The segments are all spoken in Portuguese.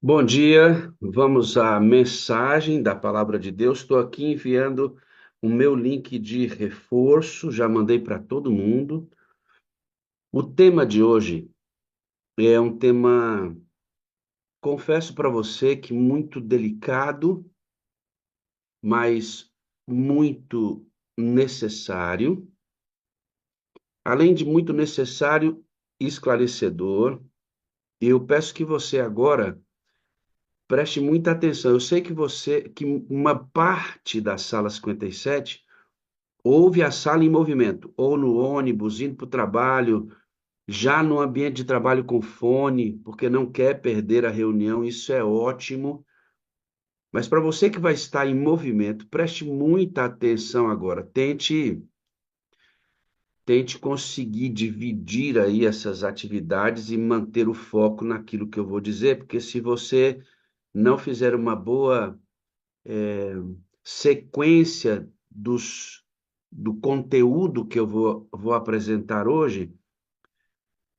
Bom dia, vamos à mensagem da Palavra de Deus. Estou aqui enviando o meu link de reforço, já mandei para todo mundo. O tema de hoje é um tema, confesso para você que muito delicado, mas muito necessário. Além de muito necessário e esclarecedor, eu peço que você agora preste muita atenção. Eu sei que uma parte da sala 57 ouve a sala em movimento, ou no ônibus, indo para o trabalho, já no ambiente de trabalho com fone, porque não quer perder a reunião, isso é ótimo. Mas para você que vai estar em movimento, preste muita atenção agora. Tente conseguir dividir aí essas atividades e manter o foco naquilo que eu vou dizer, porque se você não fizer uma boa sequência do conteúdo que eu vou apresentar hoje,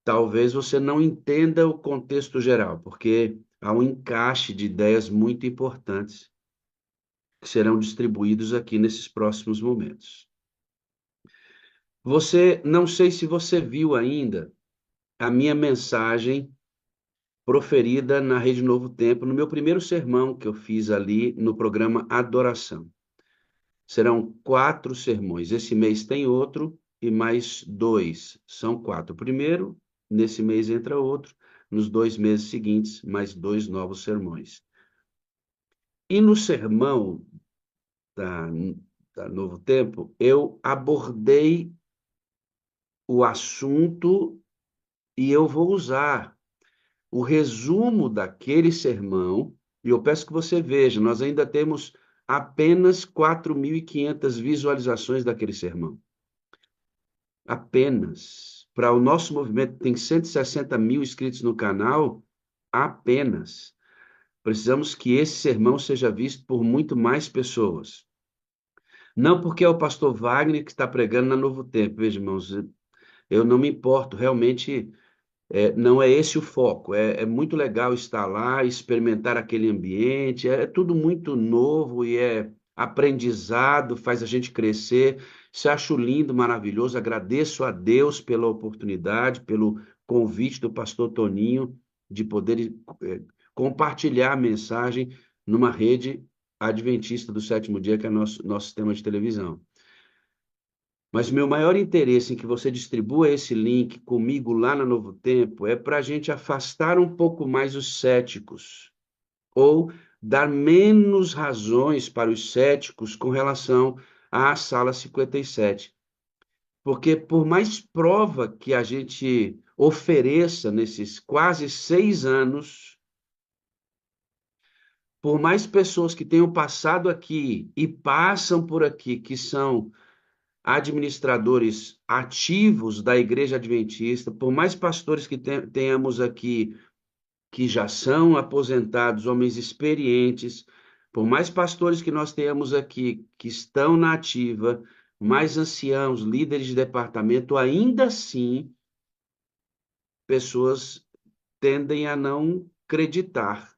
talvez você não entenda o contexto geral, porque há um encaixe de ideias muito importantes que serão distribuídos aqui nesses próximos momentos. Não sei se você viu ainda a minha mensagem proferida na Rede Novo Tempo, no meu primeiro sermão que eu fiz ali no programa Adoração. Serão 4 sermões. Esse mês tem outro e mais 2. São 4. Primeiro, nesse mês entra outro. Nos 2 meses seguintes, mais 2 novos sermões. E no sermão da, da Novo Tempo, eu abordei o assunto e eu vou usar o resumo daquele sermão. E eu peço que você veja, nós ainda temos apenas 4.500 visualizações daquele sermão. Apenas. Para o nosso movimento, tem 160 mil inscritos no canal, apenas. Precisamos que esse sermão seja visto por muito mais pessoas. Não porque é o pastor Wagner que está pregando na Novo Tempo, veja, irmãos, eu não me importo, realmente não é esse o foco. É muito legal estar lá, experimentar aquele ambiente, é tudo muito novo e é aprendizado, faz a gente crescer. Se acho lindo, maravilhoso, agradeço a Deus pela oportunidade, pelo convite do pastor Toninho de poder compartilhar a mensagem numa rede adventista do sétimo dia, que é nosso sistema de televisão. Mas meu maior interesse em que você distribua esse link comigo lá na Novo Tempo é para a gente afastar um pouco mais os céticos, ou dar menos razões para os céticos com relação à sala 57. Porque por mais prova que a gente ofereça nesses quase 6 anos, por mais pessoas que tenham passado aqui e passam por aqui, que são administradores ativos da Igreja Adventista, por mais pastores que tenhamos aqui que já são aposentados, homens experientes, por mais pastores que nós tenhamos aqui que estão na ativa, mais anciãos, líderes de departamento, ainda assim, pessoas tendem a não acreditar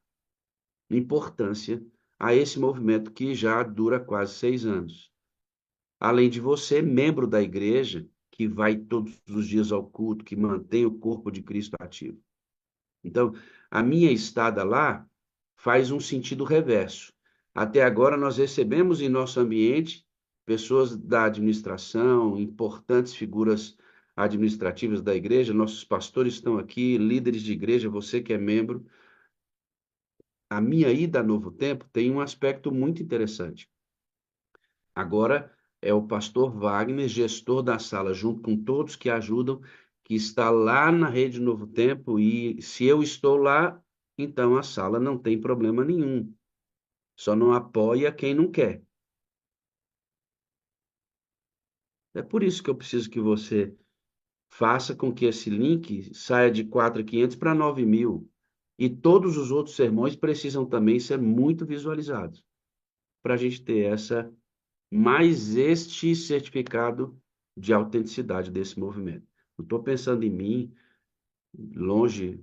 importância a esse movimento que já dura quase 6 anos. Além de você, membro da igreja, que vai todos os dias ao culto, que mantém o corpo de Cristo ativo. Então, a minha estada lá faz um sentido reverso. Até agora, nós recebemos em nosso ambiente pessoas da administração, importantes figuras administrativas da igreja, nossos pastores estão aqui, líderes de igreja, você que é membro. A minha ida a Novo Tempo tem um aspecto muito interessante. Agora é o pastor Wagner, gestor da sala, junto com todos que ajudam, que está lá na Rede Novo Tempo, e se eu estou lá, então a sala não tem problema nenhum. Só não apoia quem não quer. É por isso que eu preciso que você faça com que esse link saia de 4.500 para 9.000. E todos os outros sermões precisam também ser muito visualizados, para a gente ter mais este certificado de autenticidade desse movimento. Não estou pensando em mim, longe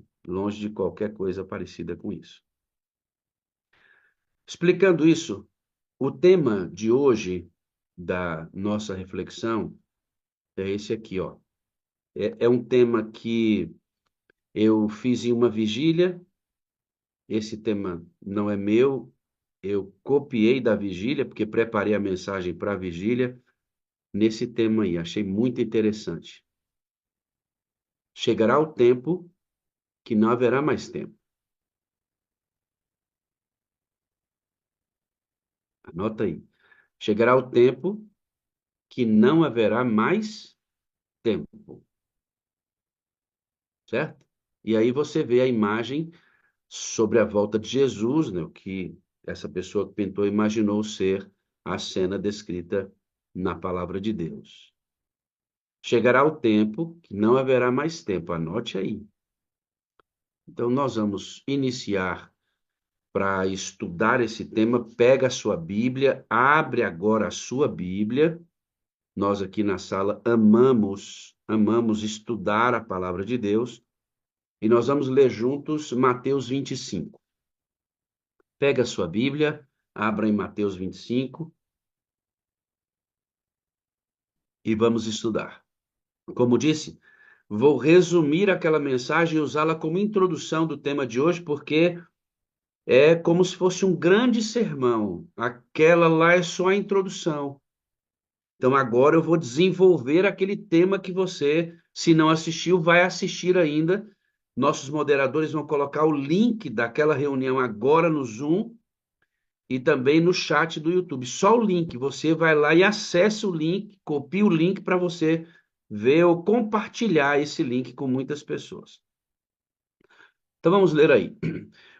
de qualquer coisa parecida com isso. Explicando isso, o tema de hoje da nossa reflexão é esse aqui, ó. É um tema que eu fiz em uma vigília. Esse tema não é meu, eu copiei da vigília, porque preparei a mensagem para a vigília nesse tema aí. Achei muito interessante. Chegará o tempo que não haverá mais tempo. Anota aí. Chegará o tempo que não haverá mais tempo, certo? E aí você vê a imagem sobre a volta de Jesus, né? O que essa pessoa que pintou imaginou ser a cena descrita na palavra de Deus. Chegará o tempo que não haverá mais tempo. Anote aí. Então, nós vamos iniciar para estudar esse tema. Pega a sua Bíblia, abre agora a sua Bíblia. Nós aqui na sala amamos estudar a palavra de Deus. E nós vamos ler juntos Mateus 25. Pega a sua Bíblia, abra em Mateus 25 e vamos estudar. Como disse, vou resumir aquela mensagem e usá-la como introdução do tema de hoje, porque é como se fosse um grande sermão. Aquela lá é só a introdução. Então agora eu vou desenvolver aquele tema que você, se não assistiu, vai assistir ainda. Nossos moderadores vão colocar o link daquela reunião agora no Zoom e também no chat do YouTube. Só o link, você vai lá e acessa o link, copia o link para você ver ou compartilhar esse link com muitas pessoas. Então vamos ler aí.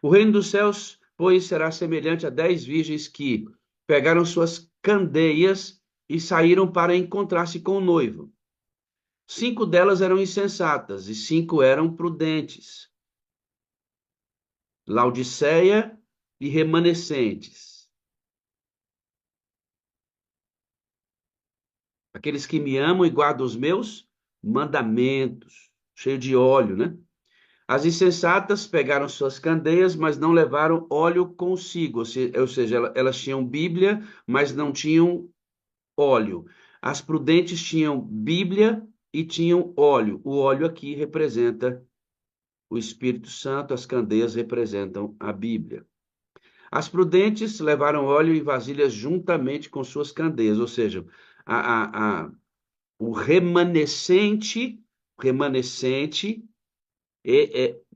O reino dos céus, pois, será semelhante a 10 virgens que pegaram suas candeias e saíram para encontrar-se com o noivo. 5 delas eram insensatas e 5 eram prudentes. Laodiceia e remanescentes. Aqueles que me amam e guardam os meus mandamentos. Cheio de óleo, né? As insensatas pegaram suas candeias, mas não levaram óleo consigo. Ou seja, elas tinham Bíblia, mas não tinham óleo. As prudentes tinham Bíblia e tinham óleo. O óleo aqui representa o Espírito Santo, as candeias representam a Bíblia. As prudentes levaram óleo e vasilhas juntamente com suas candeias, ou seja, o remanescente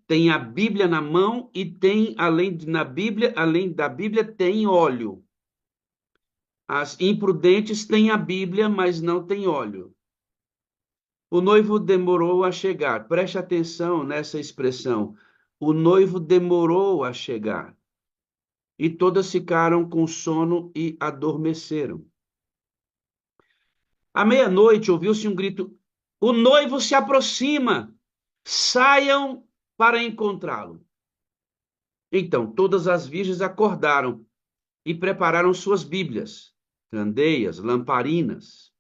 tem a Bíblia na mão e tem, além da Bíblia, tem óleo. As imprudentes têm a Bíblia, mas não têm óleo. O noivo demorou a chegar. Preste atenção nessa expressão. O noivo demorou a chegar. E todas ficaram com sono e adormeceram. À meia-noite ouviu-se um grito: o noivo se aproxima! Saiam para encontrá-lo. Então todas as virgens acordaram e prepararam suas Bíblias, candeias, lamparinas.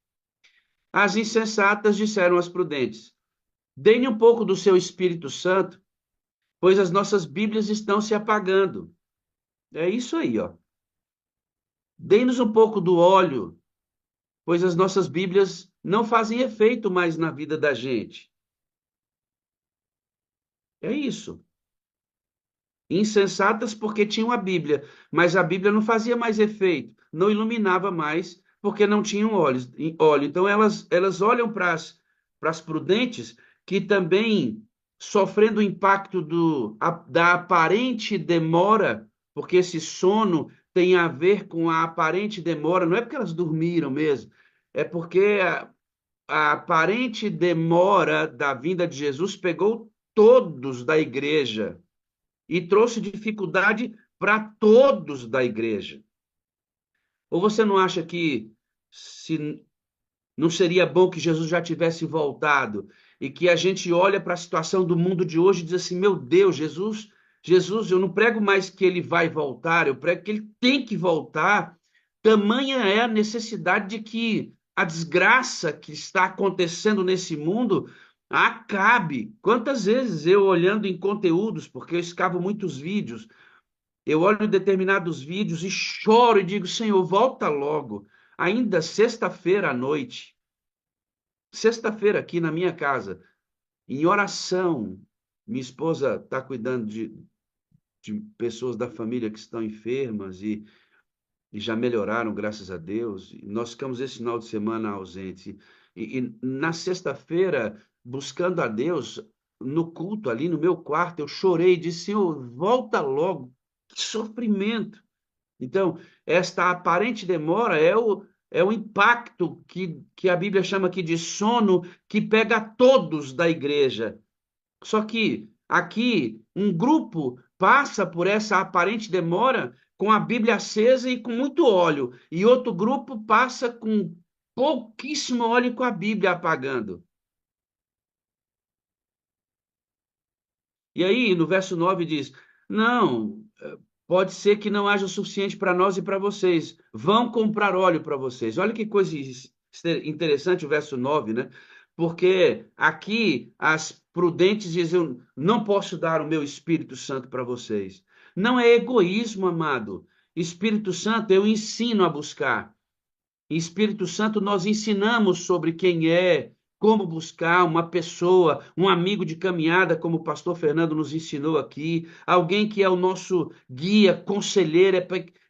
As insensatas disseram às prudentes: dê-me um pouco do seu Espírito Santo, pois as nossas Bíblias estão se apagando. É isso aí, ó. Dê-nos um pouco do óleo, pois as nossas Bíblias não fazem efeito mais na vida da gente. É isso. Insensatas porque tinham a Bíblia, mas a Bíblia não fazia mais efeito, não iluminava mais, porque não tinham óleo. Então elas olham para as prudentes, que também sofrendo o impacto da aparente demora, porque esse sono tem a ver com a aparente demora, não é porque elas dormiram mesmo, é porque a aparente demora da vinda de Jesus pegou todos da igreja e trouxe dificuldade para todos da igreja. Ou você não acha que se não seria bom que Jesus já tivesse voltado e que a gente olha para a situação do mundo de hoje e diz assim: meu Deus, Jesus, eu não prego mais que ele vai voltar, eu prego que ele tem que voltar. Tamanha é a necessidade de que a desgraça que está acontecendo nesse mundo acabe. Quantas vezes eu olhando em conteúdos, porque eu escavo muitos vídeos, Eu olho determinados vídeos e choro e digo, Senhor, volta logo. Ainda sexta-feira à noite, sexta-feira aqui na minha casa, em oração, minha esposa está cuidando de pessoas da família que estão enfermas e já melhoraram, graças a Deus. E nós ficamos esse final de semana ausentes. E na sexta-feira, buscando a Deus, no culto ali no meu quarto, eu chorei e disse, Senhor, volta logo. Que sofrimento. Então, esta aparente demora é o impacto que a Bíblia chama aqui de sono, que pega todos da igreja. Só que aqui um grupo passa por essa aparente demora com a Bíblia acesa e com muito óleo, e outro grupo passa com pouquíssimo óleo e com a Bíblia apagando. E aí, no verso 9 diz: Não, pode ser que não haja o suficiente para nós e para vocês. Vão comprar óleo para vocês. Olha que coisa interessante o verso 9, né? Porque aqui as prudentes dizem: Não posso dar o meu Espírito Santo para vocês. Não é egoísmo, amado. Espírito Santo eu ensino a buscar. Espírito Santo, nós ensinamos sobre quem é, como buscar uma pessoa, um amigo de caminhada, como o pastor Fernando nos ensinou aqui, alguém que é o nosso guia, conselheiro,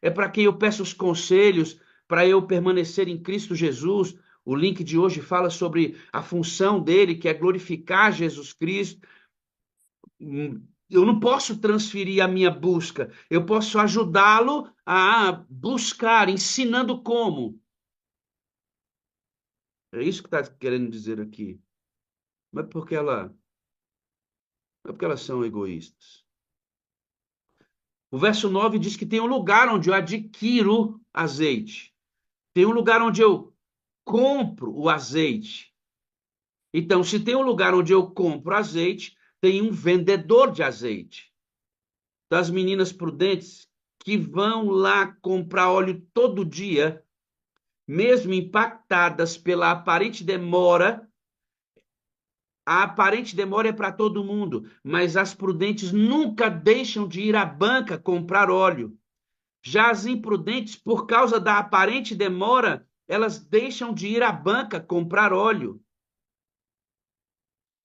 é para quem eu peço os conselhos para eu permanecer em Cristo Jesus. O link de hoje fala sobre a função dele, que é glorificar Jesus Cristo. Eu não posso transferir a minha busca, eu posso ajudá-lo a buscar, ensinando como. É isso que está querendo dizer aqui. Não é porque não é porque elas são egoístas. O verso 9 diz que tem um lugar onde eu adquiro azeite. Tem um lugar onde eu compro o azeite. Então, se tem um lugar onde eu compro azeite, tem um vendedor de azeite. Das meninas prudentes que vão lá comprar óleo todo dia, mesmo impactadas pela aparente demora. A aparente demora é para todo mundo, mas as prudentes nunca deixam de ir à banca comprar óleo. Já as imprudentes, por causa da aparente demora, elas deixam de ir à banca comprar óleo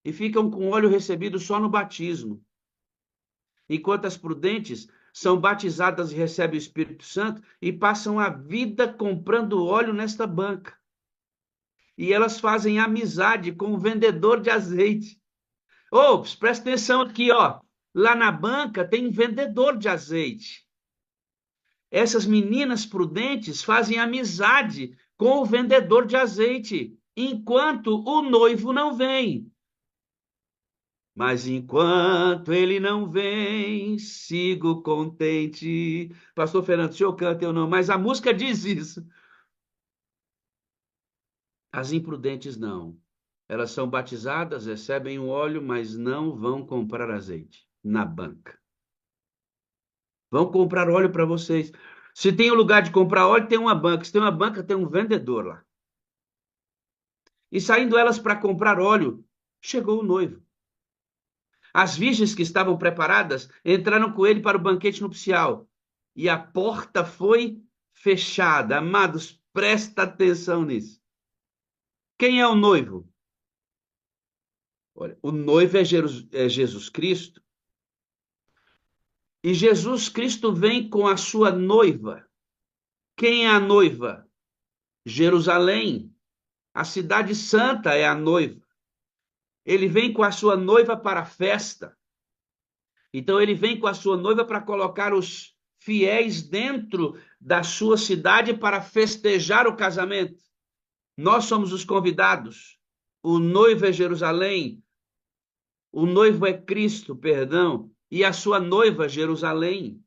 e ficam com óleo recebido só no batismo. Enquanto as prudentes são batizadas e recebem o Espírito Santo e passam a vida comprando óleo nesta banca. E elas fazem amizade com o vendedor de azeite. Ops, presta atenção aqui, ó. Lá na banca tem um vendedor de azeite. Essas meninas prudentes fazem amizade com o vendedor de azeite, enquanto o noivo não vem. Mas enquanto ele não vem, sigo contente. Pastor Fernando, o senhor canta eu não, mas a música diz isso. As imprudentes não. Elas são batizadas, recebem o óleo, mas não vão comprar azeite na banca. Vão comprar óleo para vocês. Se tem um lugar de comprar óleo, tem uma banca. Se tem uma banca, tem um vendedor lá. E saindo elas para comprar óleo, chegou o noivo. As virgens que estavam preparadas entraram com ele para o banquete nupcial. E a porta foi fechada. Amados, presta atenção nisso. Quem é o noivo? Olha, o noivo é Jesus Cristo. E Jesus Cristo vem com a sua noiva. Quem é a noiva? Jerusalém. A cidade santa é a noiva. Ele vem com a sua noiva para a festa. Então, ele vem com a sua noiva para colocar os fiéis dentro da sua cidade para festejar o casamento. Nós somos os convidados. O noivo é Jerusalém. O noivo é Cristo, perdão. E a sua noiva, Jerusalém.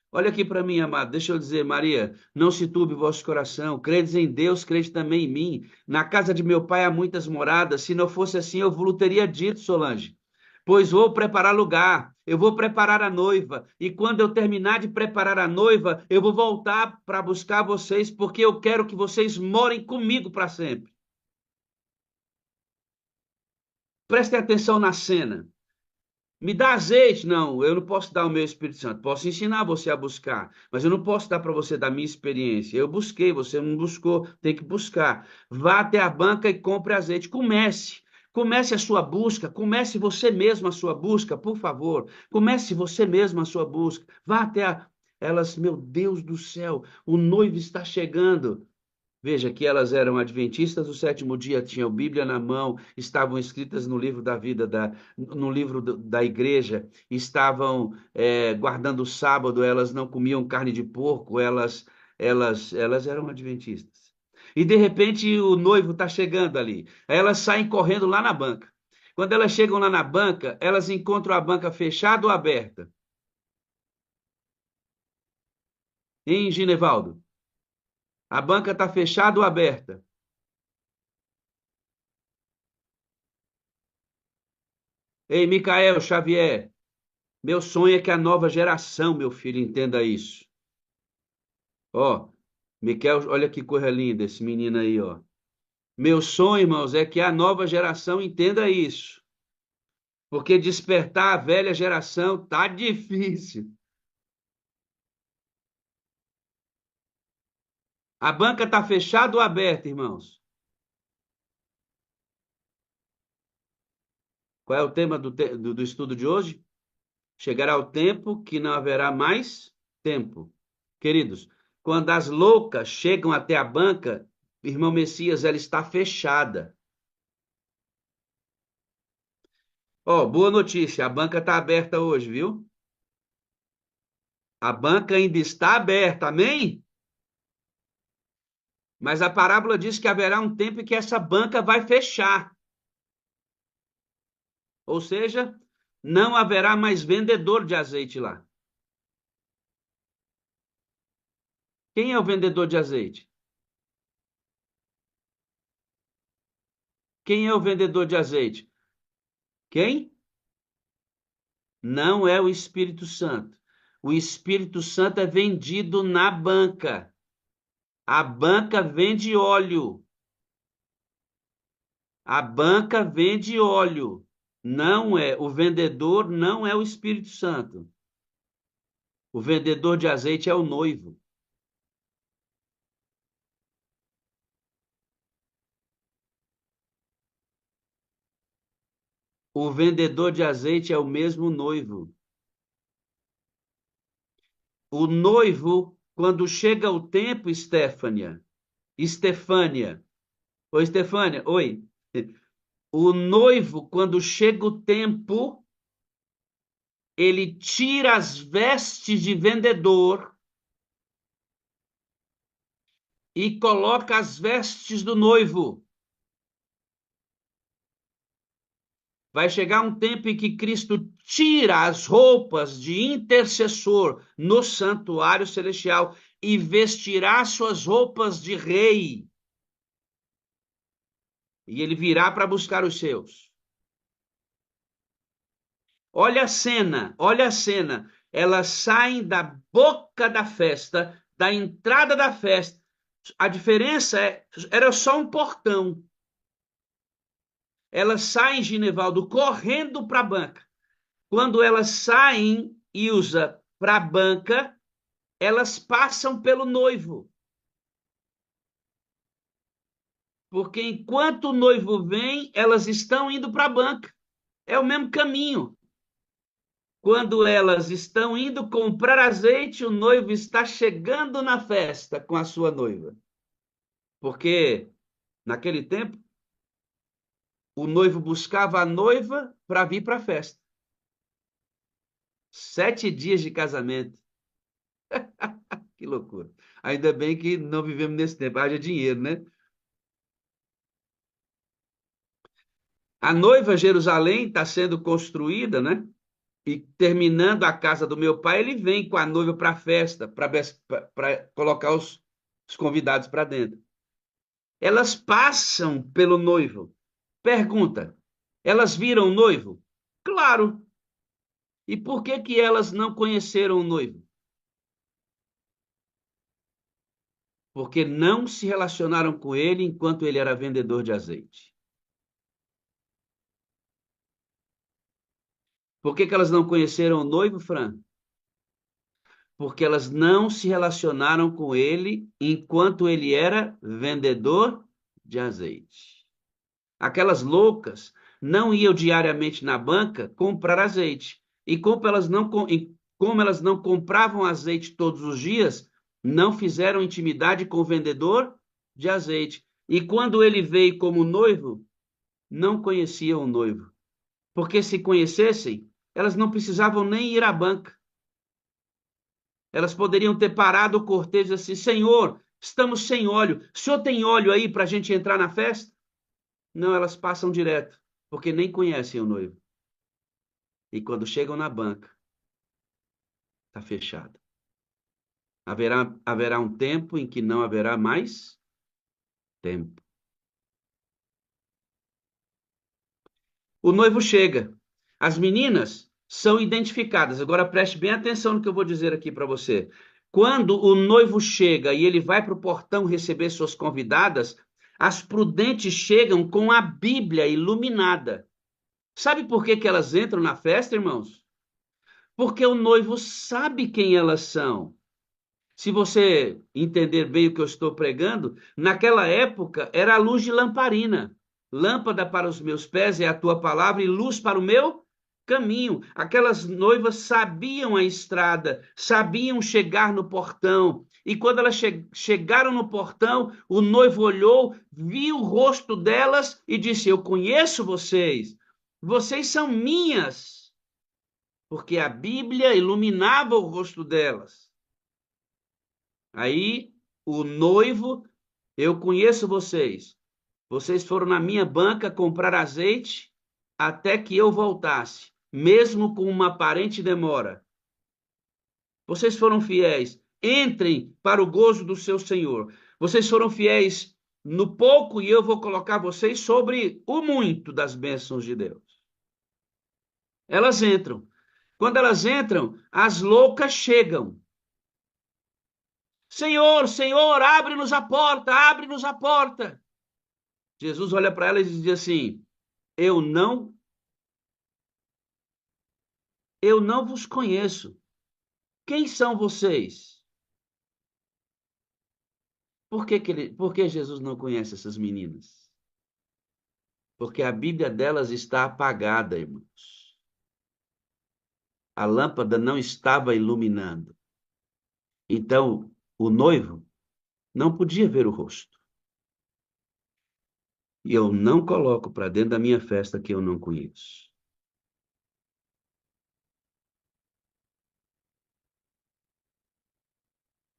Olha aqui para mim, amado, deixa eu dizer, Maria, não se turbe o vosso coração, credes em Deus, crede também em mim. Na casa de meu pai há muitas moradas, se não fosse assim eu vos teria dito, Solange. Pois vou preparar lugar, eu vou preparar a noiva, e quando eu terminar de preparar a noiva, eu vou voltar para buscar vocês, porque eu quero que vocês morem comigo para sempre. Prestem atenção na cena. Me dá azeite? Não, eu não posso dar o meu Espírito Santo. Posso ensinar você a buscar, mas eu não posso dar para você da minha experiência. Eu busquei, você não buscou, tem que buscar. Vá até a banca e compre azeite. Comece. Comece a sua busca, comece você mesmo a sua busca, por favor. Comece você mesmo a sua busca. Vá até a... Elas, meu Deus do céu, o noivo está chegando. Veja que elas eram adventistas do sétimo dia, tinham Bíblia na mão, estavam escritas no livro da vida, no livro da igreja, estavam guardando o sábado, elas não comiam carne de porco, elas eram adventistas. E de repente o noivo está chegando ali. Aí elas saem correndo lá na banca. Quando elas chegam lá na banca, elas encontram a banca fechada ou aberta? Em Ginevaldo, a banca está fechada ou aberta? Ei, Micael Xavier, meu sonho é que a nova geração, meu filho, entenda isso. Ó, Miquel, olha que coisa linda esse menino aí, ó. Meu sonho, irmãos, é que a nova geração entenda isso. Porque despertar a velha geração tá difícil. A banca tá fechada ou aberta, irmãos? Qual é o tema do estudo de hoje? Chegará o tempo que não haverá mais tempo. Queridos, quando as loucas chegam até a banca, irmão Messias, ela está fechada. Ó, boa notícia, a banca está aberta hoje, viu? A banca ainda está aberta, amém? Mas a parábola diz que haverá um tempo em que essa banca vai fechar. Ou seja, não haverá mais vendedor de azeite lá. Quem é o vendedor de azeite? Quem é o vendedor de azeite? Quem? Não é o Espírito Santo. O Espírito Santo é vendido na banca. A banca vende óleo. A banca vende óleo. Não é, o vendedor não é o Espírito Santo. O vendedor de azeite é o noivo. O vendedor de azeite é o mesmo noivo. O noivo, quando chega o tempo, Estefânia, oi, Estefânia, oi. O noivo, quando chega o tempo, ele tira as vestes de vendedor e coloca as vestes do noivo. Vai chegar um tempo em que Cristo tira as roupas de intercessor no santuário celestial e vestirá suas roupas de rei. E ele virá para buscar os seus. Olha a cena, olha a cena. Elas saem da boca da festa, da entrada da festa. A diferença era só um portão. Elas saem, Ginevaldo, correndo para a banca. Quando elas saem, Ilza, para a banca, elas passam pelo noivo. Porque enquanto o noivo vem, elas estão indo para a banca. É o mesmo caminho. Quando elas estão indo comprar azeite, o noivo está chegando na festa com a sua noiva. Porque naquele tempo, o noivo buscava a noiva para vir para a festa. 7 dias de casamento. Que loucura. Ainda bem que não vivemos nesse tempo. Haja dinheiro, né? A noiva Jerusalém está sendo construída, né? E terminando a casa do meu pai, ele vem com a noiva para a festa, para colocar os convidados para dentro. Elas passam pelo noivo. Pergunta: elas viram o noivo? Claro. E por que que elas não conheceram o noivo? Porque não se relacionaram com ele enquanto ele era vendedor de azeite. Por que que elas não conheceram o noivo, Fran? Porque elas não se relacionaram com ele enquanto ele era vendedor de azeite. Aquelas loucas não iam diariamente na banca comprar azeite. E como elas não compravam azeite todos os dias, não fizeram intimidade com o vendedor de azeite. E quando ele veio como noivo, não conheciam o noivo. Porque se conhecessem, elas não precisavam nem ir à banca. Elas poderiam ter parado o cortejo assim: Senhor, estamos sem óleo. O senhor tem óleo aí para a gente entrar na festa? Não, elas passam direto, porque nem conhecem o noivo. E quando chegam na banca, está fechado. Haverá um tempo em que não haverá mais tempo. O noivo chega. As meninas são identificadas. Agora preste bem atenção no que eu vou dizer aqui para você. Quando o noivo chega e ele vai para o portão receber suas convidadas, as prudentes chegam com a Bíblia iluminada. Sabe por que que elas entram na festa, irmãos? Porque o noivo sabe quem elas são. Se você entender bem o que eu estou pregando, naquela época era a luz de lamparina. Lâmpada para os meus pés é a tua palavra e luz para o meu caminho. Aquelas noivas sabiam a estrada, sabiam chegar no portão. E quando elas chegaram no portão, o noivo olhou, viu o rosto delas e disse: Eu conheço vocês, vocês são minhas, porque a Bíblia iluminava o rosto delas. Aí o noivo, eu conheço vocês. Vocês foram na minha banca comprar azeite até que eu voltasse, mesmo com uma aparente demora. Vocês foram fiéis. Entrem para o gozo do seu Senhor. Vocês foram fiéis no pouco e eu vou colocar vocês sobre o muito das bênçãos de Deus. Elas entram. Quando elas entram, as loucas chegam. Senhor, Senhor, abre-nos a porta, abre-nos a porta. Jesus olha para elas e diz assim: Eu não, eu não vos conheço. Quem são vocês? Por que Jesus não conhece essas meninas? Porque a Bíblia delas está apagada, irmãos. A lâmpada não estava iluminando. Então, o noivo não podia ver o rosto. E eu não coloco para dentro da minha festa que eu não conheço.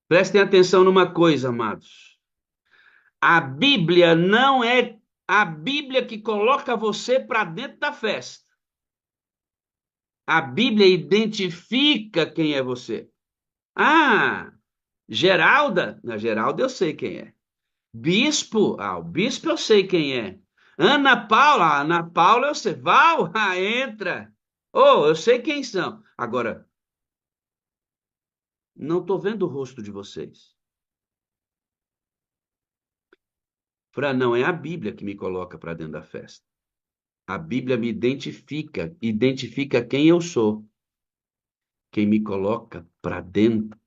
Prestem atenção numa coisa, amados. A Bíblia não é a Bíblia que coloca você para dentro da festa. A Bíblia identifica quem é você. Ah, Geralda? Na Geralda eu sei quem é. Bispo? Ah, o bispo eu sei quem é. Ana Paula? Ana Paula eu sei. Val? Ah, entra. Oh, eu sei quem são. Agora, não estou vendo o rosto de vocês. Fran, não é a Bíblia que me coloca para dentro da festa. A Bíblia me identifica quem eu sou. Quem me coloca para dentro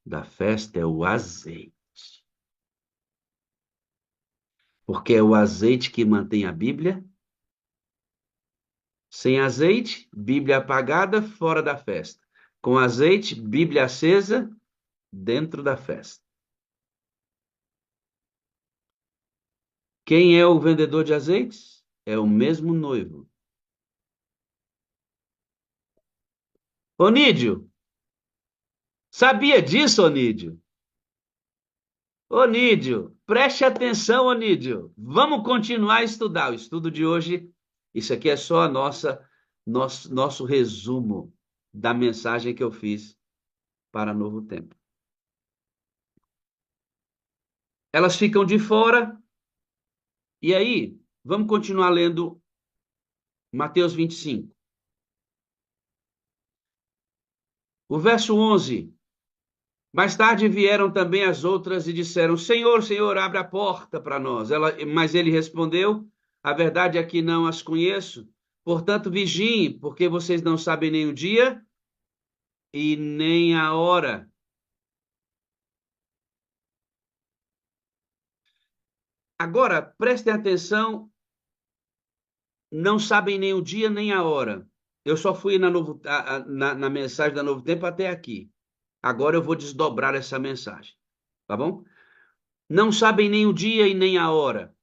da festa é o azeite. Porque é o azeite que mantém a Bíblia. Sem azeite, Bíblia apagada, fora da festa. Com azeite, Bíblia acesa, dentro da festa. Quem é o vendedor de azeites? É o mesmo noivo. Onídio, sabia disso, Onídio? Onídio, preste atenção, Onídio. Vamos continuar a estudar. O estudo de hoje, isso aqui é só nosso resumo da mensagem que eu fiz para Novo Tempo. Elas ficam de fora. E aí, vamos continuar lendo Mateus 25. O verso 11. Mais tarde vieram também as outras e disseram: Senhor, Senhor, abre a porta para nós. Mas ele respondeu: A verdade é que não as conheço. Portanto, vigiem, porque vocês não sabem nem o dia e nem a hora. Agora, prestem atenção, não sabem nem o dia nem a hora. Eu só fui na mensagem da Novo Tempo até aqui. Agora eu vou desdobrar essa mensagem, tá bom? Não sabem nem o dia e nem a hora.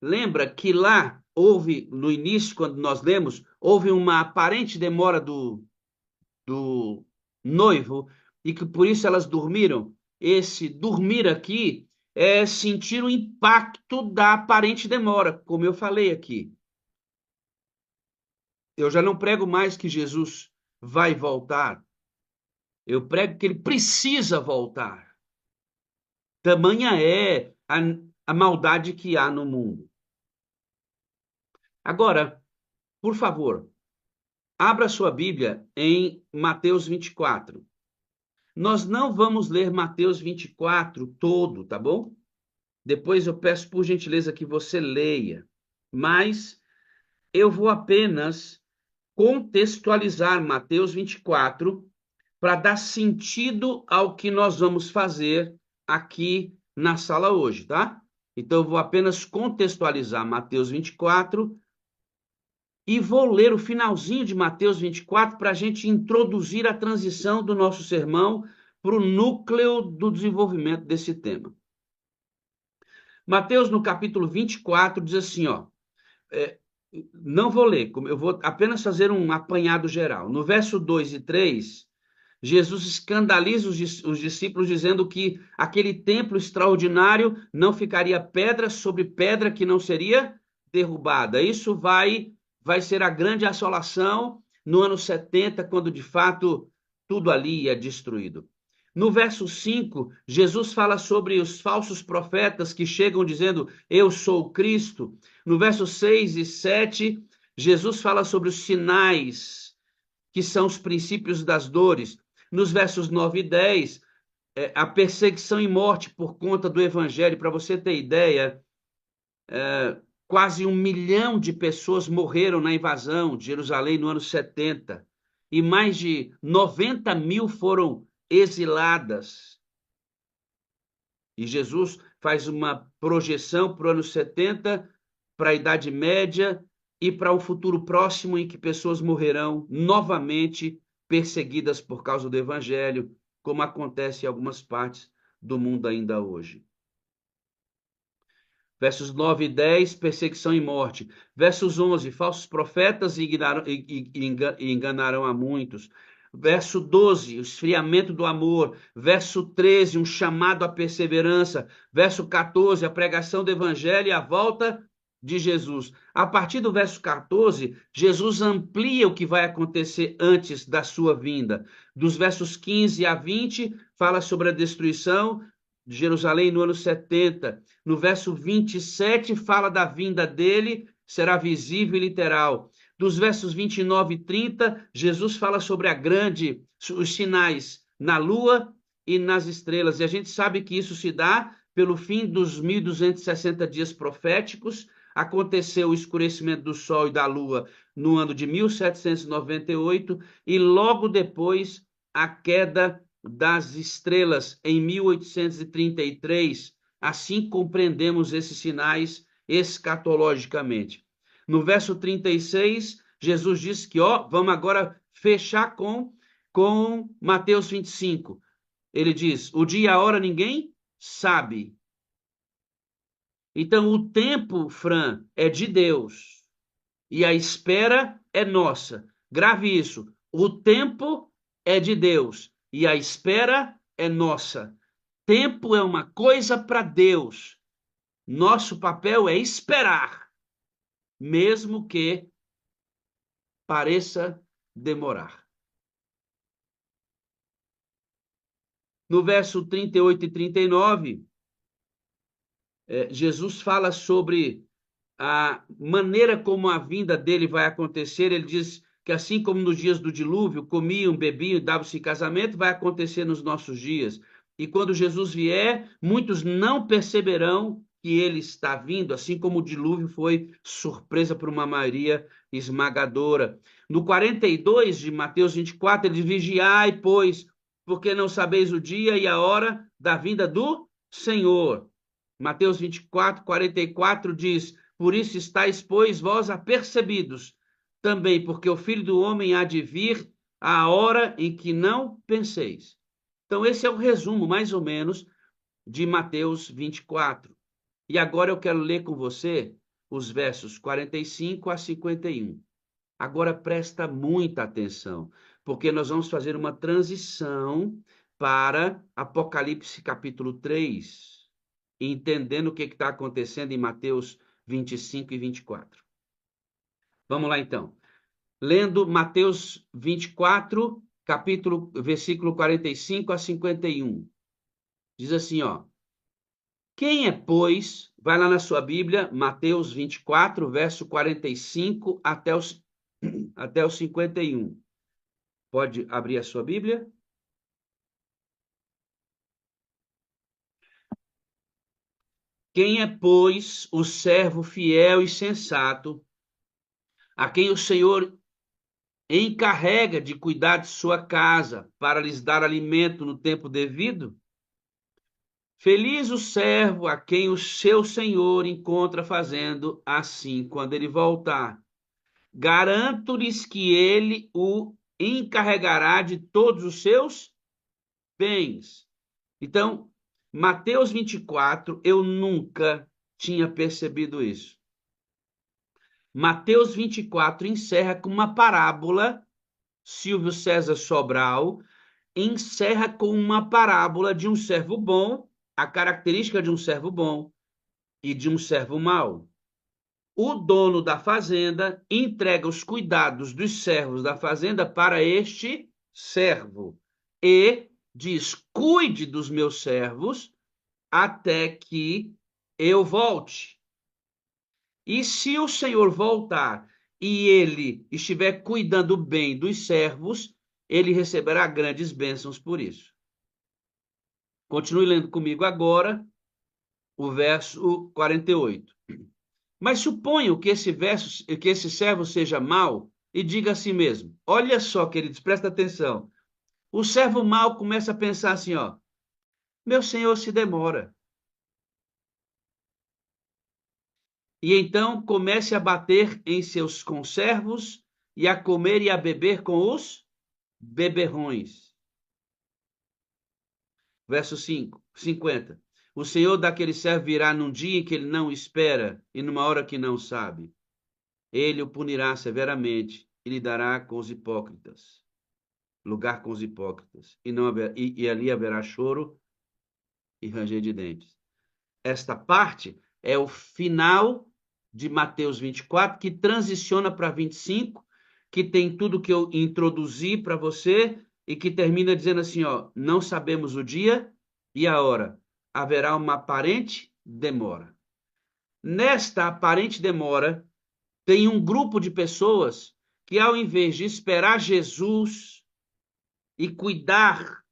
Lembra que lá houve, no início, quando nós lemos, houve uma aparente demora do noivo e que por isso elas dormiram. Esse dormir aqui é sentir o impacto da aparente demora, como eu falei aqui. Eu já não prego mais que Jesus vai voltar. Eu prego que ele precisa voltar. Tamanha é a maldade que há no mundo. Agora, por favor, abra sua Bíblia em Mateus 24. Nós não vamos ler Mateus 24 todo, tá bom? Depois eu peço por gentileza que você leia, mas eu vou apenas contextualizar Mateus 24 para dar sentido ao que nós vamos fazer aqui na sala hoje, tá? Então eu vou apenas contextualizar Mateus 24 e vou ler o finalzinho de Mateus 24 para a gente introduzir a transição do nosso sermão para o núcleo do desenvolvimento desse tema. Mateus, no capítulo 24, diz assim, ó, é, não vou ler, eu vou apenas fazer um apanhado geral. No verso 2 e 3, Jesus escandaliza os discípulos dizendo que aquele templo extraordinário não ficaria pedra sobre pedra que não seria derrubada. Isso vai ser a grande assolação no ano 70, quando de fato tudo ali é destruído. No verso 5, Jesus fala sobre os falsos profetas que chegam dizendo: Eu sou o Cristo. No verso 6 e 7, Jesus fala sobre os sinais, que são os princípios das dores. Nos versos 9 e 10, a perseguição e morte por conta do evangelho. Para você ter ideia, quase 1 milhão de pessoas morreram na invasão de Jerusalém no ano 70 e mais de 90 mil foram exiladas. E Jesus faz uma projeção para o ano 70, para a Idade Média e para o futuro próximo em que pessoas morrerão novamente perseguidas por causa do Evangelho, como acontece em algumas partes do mundo ainda hoje. Versos 9 e 10, perseguição e morte. Versos 11, falsos profetas enganarão a muitos. Verso 12, o esfriamento do amor. Verso 13, um chamado à perseverança. Verso 14, a pregação do evangelho e a volta de Jesus. A partir do verso 14, Jesus amplia o que vai acontecer antes da sua vinda. Dos versos 15 a 20, fala sobre a destruição de Jerusalém no ano 70. No verso 27, fala da vinda dele, será visível e literal. Dos versos 29 e 30, Jesus fala sobre os sinais na lua e nas estrelas. E a gente sabe que isso se dá pelo fim dos 1260 dias proféticos. Aconteceu o escurecimento do sol e da lua no ano de 1798 e logo depois a queda das estrelas em 1833. Assim compreendemos esses sinais escatologicamente. No verso 36, Jesus diz que, vamos agora fechar com Mateus 25. Ele diz: o dia e a hora ninguém sabe. Então, o tempo, Fran, é de Deus e a espera é nossa. Grave isso. O tempo é de Deus e a espera é nossa. Tempo é uma coisa para Deus. Nosso papel é esperar, mesmo que pareça demorar. No verso 38 e 39, Jesus fala sobre a maneira como a vinda dele vai acontecer. Ele diz que assim como nos dias do dilúvio, comiam, bebiam e davam-se em casamento, vai acontecer nos nossos dias. E quando Jesus vier, muitos não perceberão que ele está vindo, assim como o dilúvio foi surpresa para uma maioria esmagadora. No 42 de Mateus 24, ele diz: vigiai, pois, porque não sabeis o dia e a hora da vinda do Senhor. Mateus 24, 44 diz: por isso estáis, pois, vós apercebidos, também porque o Filho do Homem há de vir à hora em que não penseis. Então, esse é o resumo, mais ou menos, de Mateus 24. E agora eu quero ler com você os versos 45 a 51. Agora presta muita atenção, porque nós vamos fazer uma transição para Apocalipse capítulo 3, entendendo o que está acontecendo em Mateus 25 e 24. Vamos lá então. Lendo Mateus 24, versículo 45 a 51. Diz assim, ó: quem é, pois, vai lá na sua Bíblia, Mateus 24, verso 45 até o 51. Pode abrir a sua Bíblia? Quem é, pois, o servo fiel e sensato, a quem o Senhor encarrega de cuidar de sua casa, para lhes dar alimento no tempo devido? Feliz o servo a quem o seu senhor encontra fazendo assim quando ele voltar. Garanto-lhes que ele o encarregará de todos os seus bens. Então, Mateus 24, eu nunca tinha percebido isso. Mateus 24 encerra com uma parábola. Silvio César Sobral encerra com uma parábola de um servo bom, a característica de um servo bom e de um servo mau. O dono da fazenda entrega os cuidados dos servos da fazenda para este servo e diz: cuide dos meus servos até que eu volte. E se o Senhor voltar e ele estiver cuidando bem dos servos, ele receberá grandes bênçãos por isso. Continue lendo comigo agora o verso 48. Mas suponho que esse servo seja mau e diga a si mesmo: olha só, queridos, presta atenção. O servo mau começa a pensar assim, ó: meu senhor se demora. E então comece a bater em seus conservos e a comer e a beber com os beberrões. Verso 50. O Senhor daquele servo virá num dia em que ele não espera e numa hora que não sabe. Ele o punirá severamente e lhe dará com os hipócritas, lugar com os hipócritas, e ali haverá choro e ranger de dentes. Esta parte é o final de Mateus 24, que transiciona para 25, que tem tudo que eu introduzi para você e que termina dizendo assim, ó: não sabemos o dia e a hora, haverá uma aparente demora. Nesta aparente demora, tem um grupo de pessoas que, ao invés de esperar Jesus e cuidar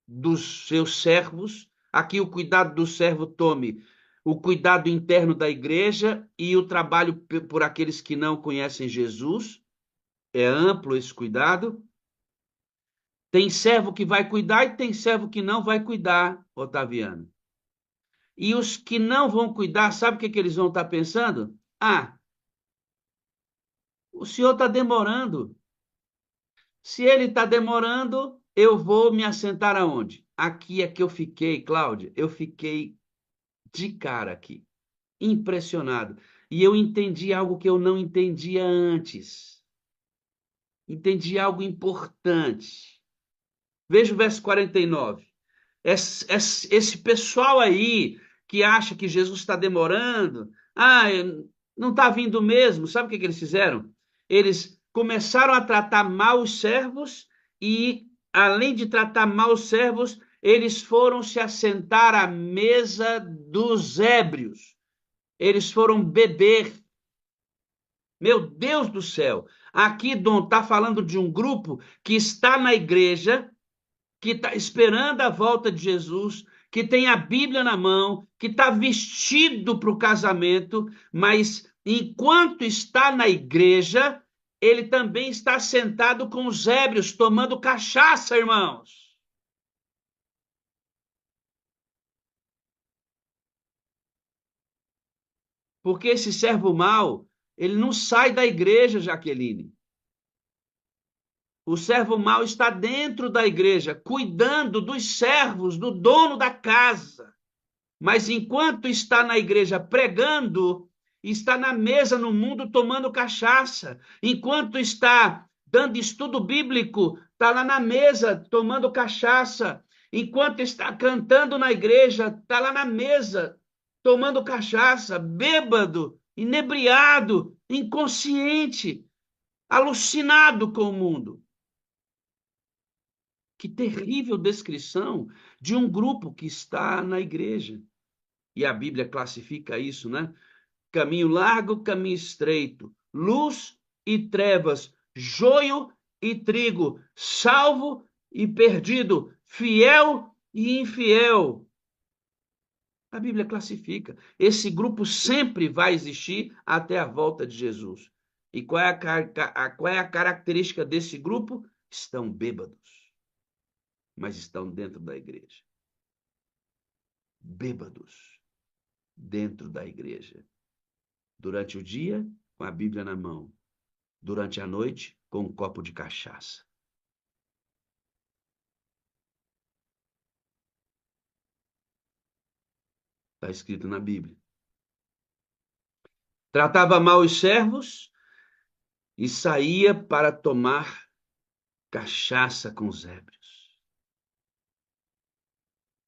dos seus servos, aqui o cuidado do servo tome o cuidado interno da igreja e o trabalho por aqueles que não conhecem Jesus, é amplo esse cuidado. Tem servo que vai cuidar e tem servo que não vai cuidar, Otaviano. E os que não vão cuidar, sabe o que eles vão estar pensando? Ah, o senhor está demorando. Se ele está demorando, eu vou me assentar aonde? Aqui é que eu fiquei, Cláudia. Eu fiquei de cara aqui, impressionado. E eu entendi algo que eu não entendia antes. Entendi algo importante. Veja o verso 49. Esse pessoal aí que acha que Jesus está demorando, não está vindo mesmo, sabe o que eles fizeram? Eles começaram a tratar mal os servos e, além de tratar mal os servos, eles foram se assentar à mesa dos ébrios. Eles foram beber. Meu Deus do céu! Aqui, Dom, está falando de um grupo que está na igreja, que está esperando a volta de Jesus, que tem a Bíblia na mão, que está vestido para o casamento, mas enquanto está na igreja, ele também está sentado com os ébrios, tomando cachaça, irmãos. Porque esse servo mau, ele não sai da igreja, Jaqueline. O servo mau está dentro da igreja, cuidando dos servos, do dono da casa. Mas enquanto está na igreja pregando, está na mesa no mundo tomando cachaça. Enquanto está dando estudo bíblico, está lá na mesa tomando cachaça. Enquanto está cantando na igreja, está lá na mesa tomando cachaça, bêbado, inebriado, inconsciente, alucinado com o mundo. Que terrível descrição de um grupo que está na igreja. E a Bíblia classifica isso, né? Caminho largo, caminho estreito, luz e trevas, joio e trigo, salvo e perdido, fiel e infiel. A Bíblia classifica. Esse grupo sempre vai existir até a volta de Jesus. E qual é a característica desse grupo? Estão bêbados, mas estão dentro da igreja. Bêbados dentro da igreja. Durante o dia, com a Bíblia na mão. Durante a noite, com um copo de cachaça. Está escrito na Bíblia. Tratava mal os servos e saía para tomar cachaça com os ébrios.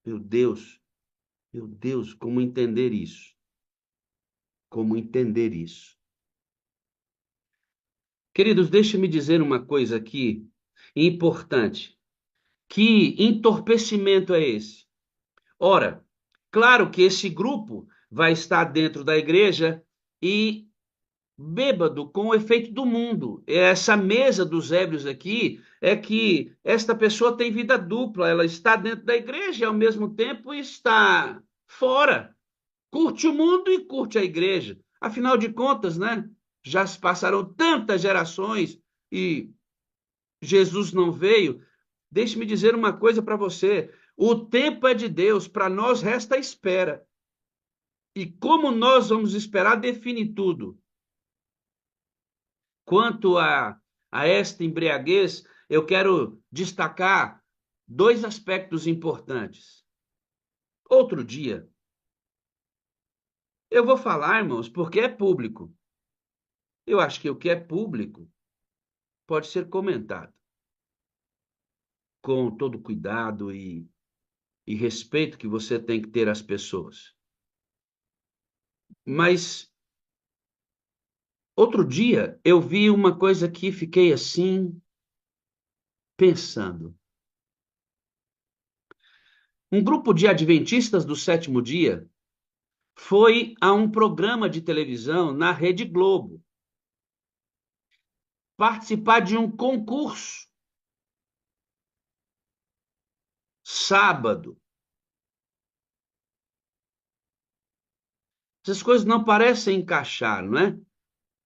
Meu Deus, como entender isso? Como entender isso? Queridos, deixe-me dizer uma coisa aqui importante. Que entorpecimento é esse? Ora, claro que esse grupo vai estar dentro da igreja e bêbado com o efeito do mundo. Essa mesa dos ébrios aqui é que esta pessoa tem vida dupla, ela está dentro da igreja e ao mesmo tempo está fora. Curte o mundo e curte a igreja. Afinal de contas, né? Já se passaram tantas gerações e Jesus não veio. Deixe-me dizer uma coisa para você. O tempo é de Deus, para nós resta a espera. E como nós vamos esperar, define tudo. Quanto a esta embriaguez, eu quero destacar dois aspectos importantes. Outro dia, eu vou falar, irmãos, porque é público. Eu acho que o que é público pode ser comentado com todo cuidado e respeito que você tem que ter às pessoas. Mas outro dia eu vi uma coisa que fiquei assim pensando. Um grupo de adventistas do sétimo dia foi a um programa de televisão na Rede Globo participar de um concurso. Sábado. Essas coisas não parecem encaixar, não é?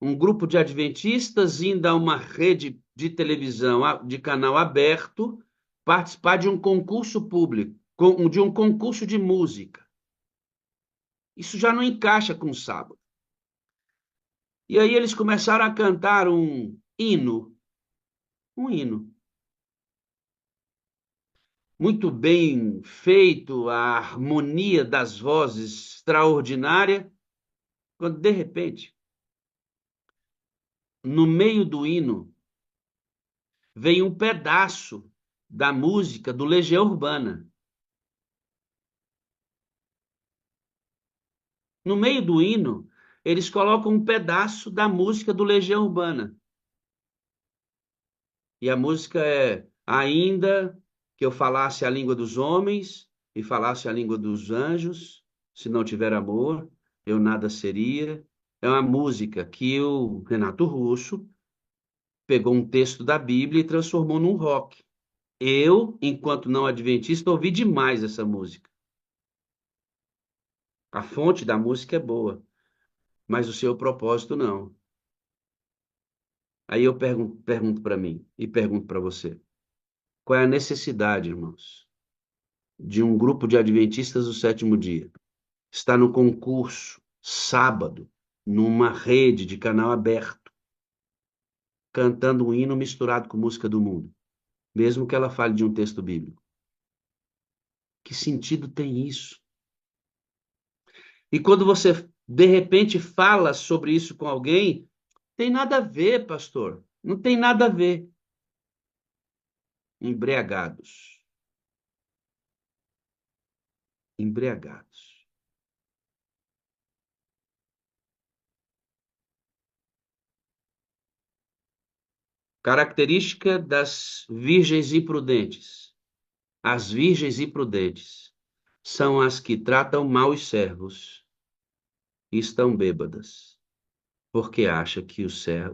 Um grupo de adventistas indo a uma rede de televisão de canal aberto participar de um concurso público, de um concurso de música. Isso já não encaixa com o sábado. E aí eles começaram a cantar um hino. Um hino. Muito bem feito, a harmonia das vozes extraordinária, quando de repente, no meio do hino, vem um pedaço da música do Legião Urbana. No meio do hino, eles colocam um pedaço da música do Legião Urbana. E a música é ainda que eu falasse a língua dos homens e falasse a língua dos anjos, se não tiver amor, eu nada seria. É uma música que o Renato Russo pegou um texto da Bíblia e transformou num rock. Eu, enquanto não adventista, ouvi demais essa música. A fonte da música é boa. mas o seu propósito não. Aí eu pergunto para mim e pergunto para você. Qual é a necessidade, irmãos, de um grupo de adventistas do sétimo dia estar no concurso, sábado, numa rede de canal aberto, cantando um hino misturado com música do mundo, mesmo que ela fale de um texto bíblico? Que sentido tem isso? E quando você, de repente, fala sobre isso com alguém, tem nada a ver, pastor. Não tem nada a ver. Embriagados. Embriagados. Característica das virgens imprudentes. As virgens imprudentes são as que tratam mal os servos e estão bêbadas, porque acha que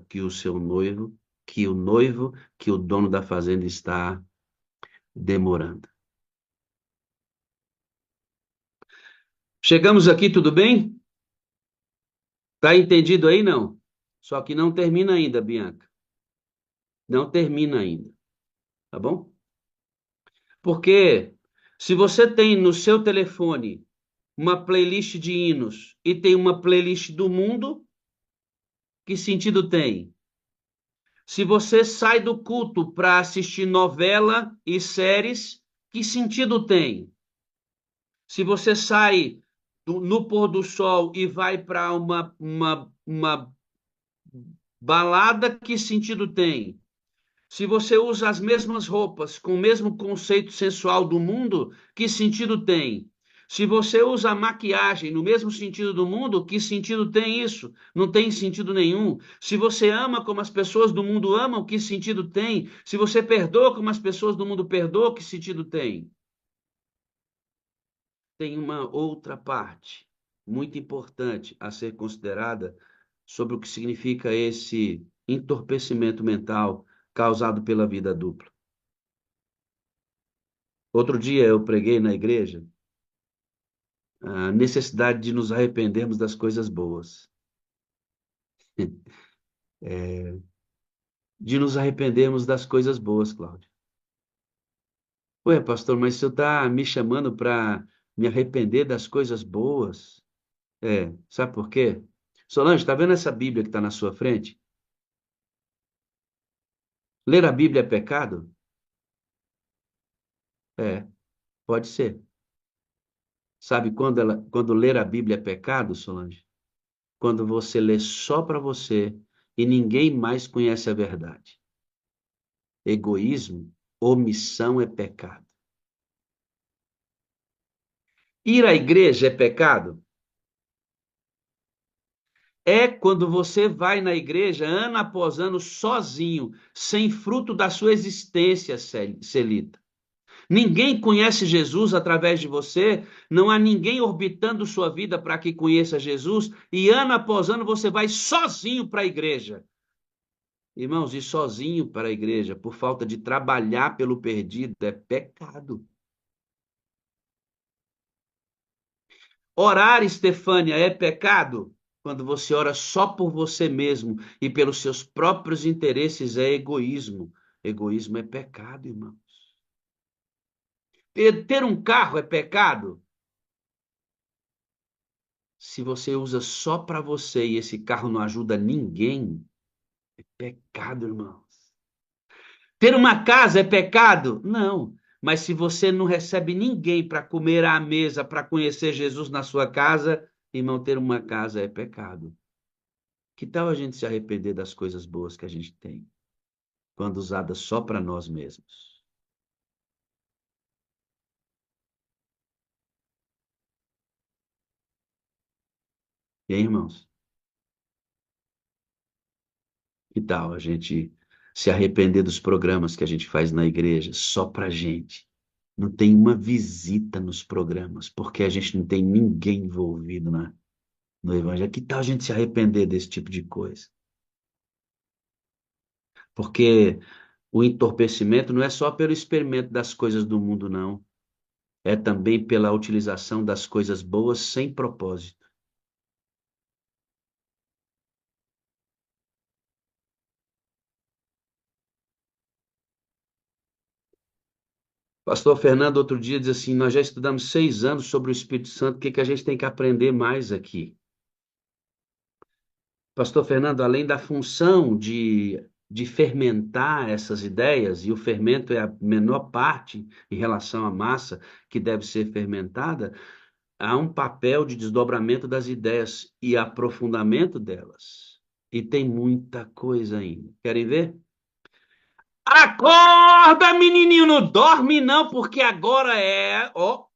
que o seu noivo, que o dono da fazenda está demorando. Chegamos aqui, tudo bem? Tá entendido aí, não? Só que não termina ainda, Bianca. Não termina ainda, tá bom? Porque se você tem no seu telefone uma playlist de hinos e tem uma playlist do mundo, que sentido tem? Se você sai do culto para assistir novela e séries, que sentido tem? Se você sai no pôr do sol e vai para uma balada, que sentido tem? Se você usa as mesmas roupas com o mesmo conceito sensual do mundo, que sentido tem? Se você usa a maquiagem no mesmo sentido do mundo, que sentido tem isso? Não tem sentido nenhum. Se você ama como as pessoas do mundo amam, que sentido tem? Se você perdoa como as pessoas do mundo perdoam, que sentido tem? Tem uma outra parte muito importante a ser considerada sobre o que significa esse entorpecimento mental causado pela vida dupla. Outro dia eu preguei na igreja a necessidade de nos arrependermos das coisas boas. De nos arrependermos das coisas boas, Cláudio. Ué, pastor, mas o senhor está me chamando para me arrepender das coisas boas? É, sabe por quê? Solange, está vendo essa Bíblia que está na sua frente? Ler a Bíblia é pecado? É, pode ser. Sabe quando ler a Bíblia é pecado, Solange? Quando você lê só para você e ninguém mais conhece a verdade. Egoísmo, omissão é pecado. Ir à igreja é pecado? É quando você vai na igreja ano após ano sozinho, sem fruto da sua existência, Celita. Ninguém conhece Jesus através de você, não há ninguém orbitando sua vida para que conheça Jesus, e ano após ano você vai sozinho para a igreja. Irmãos, ir sozinho para a igreja por falta de trabalhar pelo perdido é pecado. Orar, Estefânia, é pecado? Quando você ora só por você mesmo e pelos seus próprios interesses, é egoísmo. Egoísmo é pecado, irmãos. Ter um carro é pecado? Se você usa só para você e esse carro não ajuda ninguém, é pecado, irmãos. Ter uma casa é pecado? Não. Mas se você não recebe ninguém para comer à mesa, para conhecer Jesus na sua casa, irmão, ter uma casa é pecado. Que tal a gente se arrepender das coisas boas que a gente tem, quando usadas só para nós mesmos? E aí, irmãos? Que tal a gente se arrepender dos programas que a gente faz na igreja só para gente? Não tem uma visita nos programas, porque a gente não tem ninguém envolvido no evangelho. Que tal a gente se arrepender desse tipo de coisa? Porque o entorpecimento não é só pelo experimento das coisas do mundo, não. É também pela utilização das coisas boas sem propósito. Pastor Fernando, outro dia, diz assim: nós já estudamos 6 anos sobre o Espírito Santo, o que que a gente tem que aprender mais aqui? Pastor Fernando, além da função de fermentar essas ideias, e o fermento é a menor parte em relação à massa que deve ser fermentada, há um papel de desdobramento das ideias e aprofundamento delas. E tem muita coisa ainda. Querem ver? Acorda, menininho, não dorme não, porque agora ó,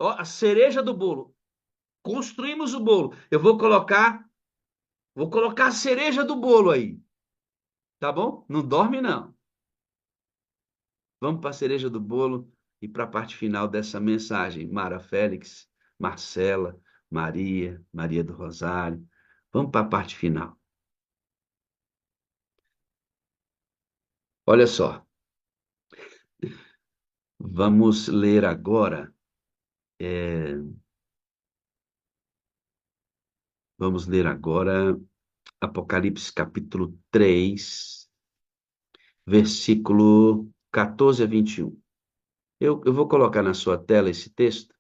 a cereja do bolo. Construímos o bolo. Vou colocar a cereja do bolo aí, tá bom? Não dorme não. Vamos para a cereja do bolo e para a parte final dessa mensagem. Mara Félix, Marcela, Maria, Maria do Rosário. Vamos para a parte final. Olha só, vamos ler agora. é, Vamos ler agora Apocalipse capítulo 3, versículo 14 a 21. Eu vou colocar na sua tela esse texto.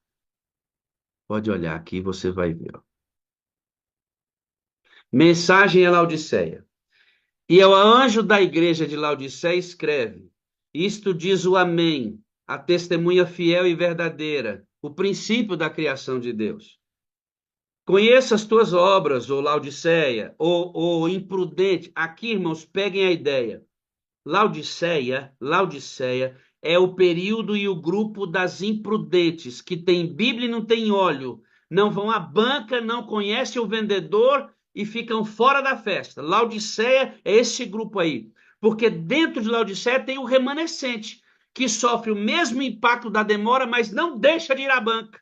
Pode olhar aqui, você vai ver. Ó. Mensagem a Laodiceia. E ao anjo da igreja de Laodiceia escreve: Isto diz o Amém, a testemunha fiel e verdadeira, o princípio da criação de Deus. Conheça as tuas obras, ô Laodiceia, ô imprudente. Aqui, irmãos, peguem a ideia. Laodiceia é o período e o grupo das imprudentes, que tem Bíblia e não tem óleo, não vão à banca, não conhecem o vendedor e ficam fora da festa. Laodiceia é esse grupo aí, porque dentro de Laodiceia tem o remanescente, que sofre o mesmo impacto da demora, mas não deixa de ir à banca.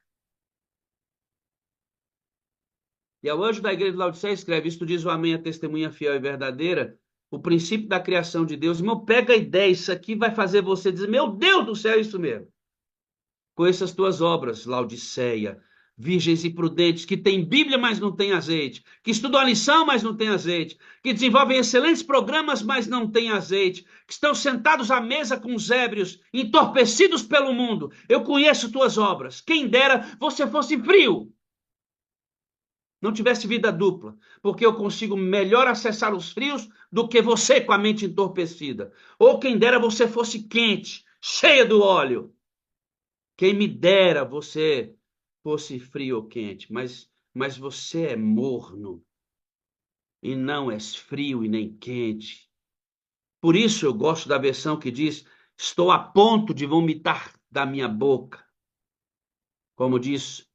E ao anjo da igreja de Laodiceia escreve: Isto diz o Amém, a testemunha fiel e verdadeira, o princípio da criação de Deus. Irmão, pega a ideia, isso aqui vai fazer você dizer: Meu Deus do céu, é isso mesmo. Conheça as tuas obras, Laodiceia, virgens e prudentes, que têm Bíblia, mas não têm azeite, que estudam a lição, mas não têm azeite, que desenvolvem excelentes programas, mas não têm azeite, que estão sentados à mesa com os ébrios, entorpecidos pelo mundo. Eu conheço tuas obras. Quem dera você fosse frio, não tivesse vida dupla, porque eu consigo melhor acessar os frios do que você com a mente entorpecida. Ou quem dera você fosse quente, cheia do óleo. Quem me dera você fosse frio ou quente, mas você é morno e não és frio e nem quente. Por isso eu gosto da versão que diz: Estou a ponto de vomitar da minha boca. Como diz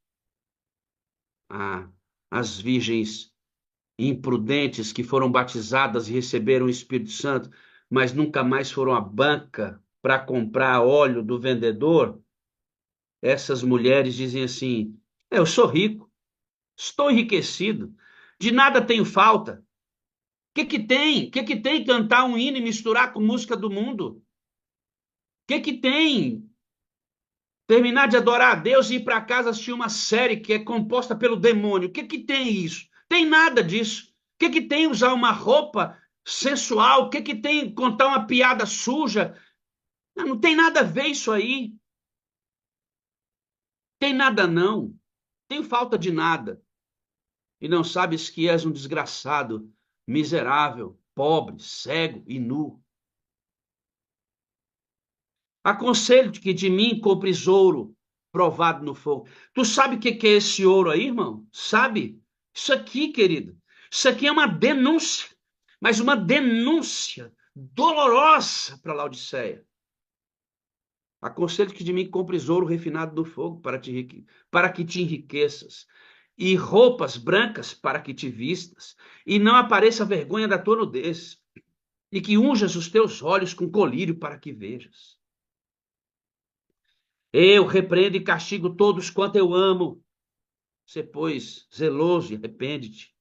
as virgens imprudentes que foram batizadas e receberam o Espírito Santo, mas nunca mais foram à banca para comprar óleo do vendedor, essas mulheres dizem assim: Eu sou rico, estou enriquecido, de nada tenho falta. O que que tem? O que que tem cantar um hino e misturar com música do mundo? O que que tem terminar de adorar a Deus e ir para casa assistir uma série que é composta pelo demônio? O que que tem isso? Tem nada disso. O que que tem usar uma roupa sensual? O que que tem contar uma piada suja? Não, não tem nada a ver isso aí. Tem nada não. Tem falta de nada. E não sabes que és um desgraçado, miserável, pobre, cego e nu. Aconselho-te que de mim compres ouro provado no fogo. Tu sabe o que é esse ouro aí, irmão? Sabe? Isso aqui, querido, isso aqui é uma denúncia, mas uma denúncia dolorosa para Laodiceia. Aconselho que de mim compres ouro refinado do fogo para que te enriqueças, e roupas brancas para que te vistas, e não apareça a vergonha da tua nudez, e que unjas os teus olhos com colírio para que vejas. Eu repreendo e castigo todos quanto eu amo. Sê, pois, zeloso e arrepende-te.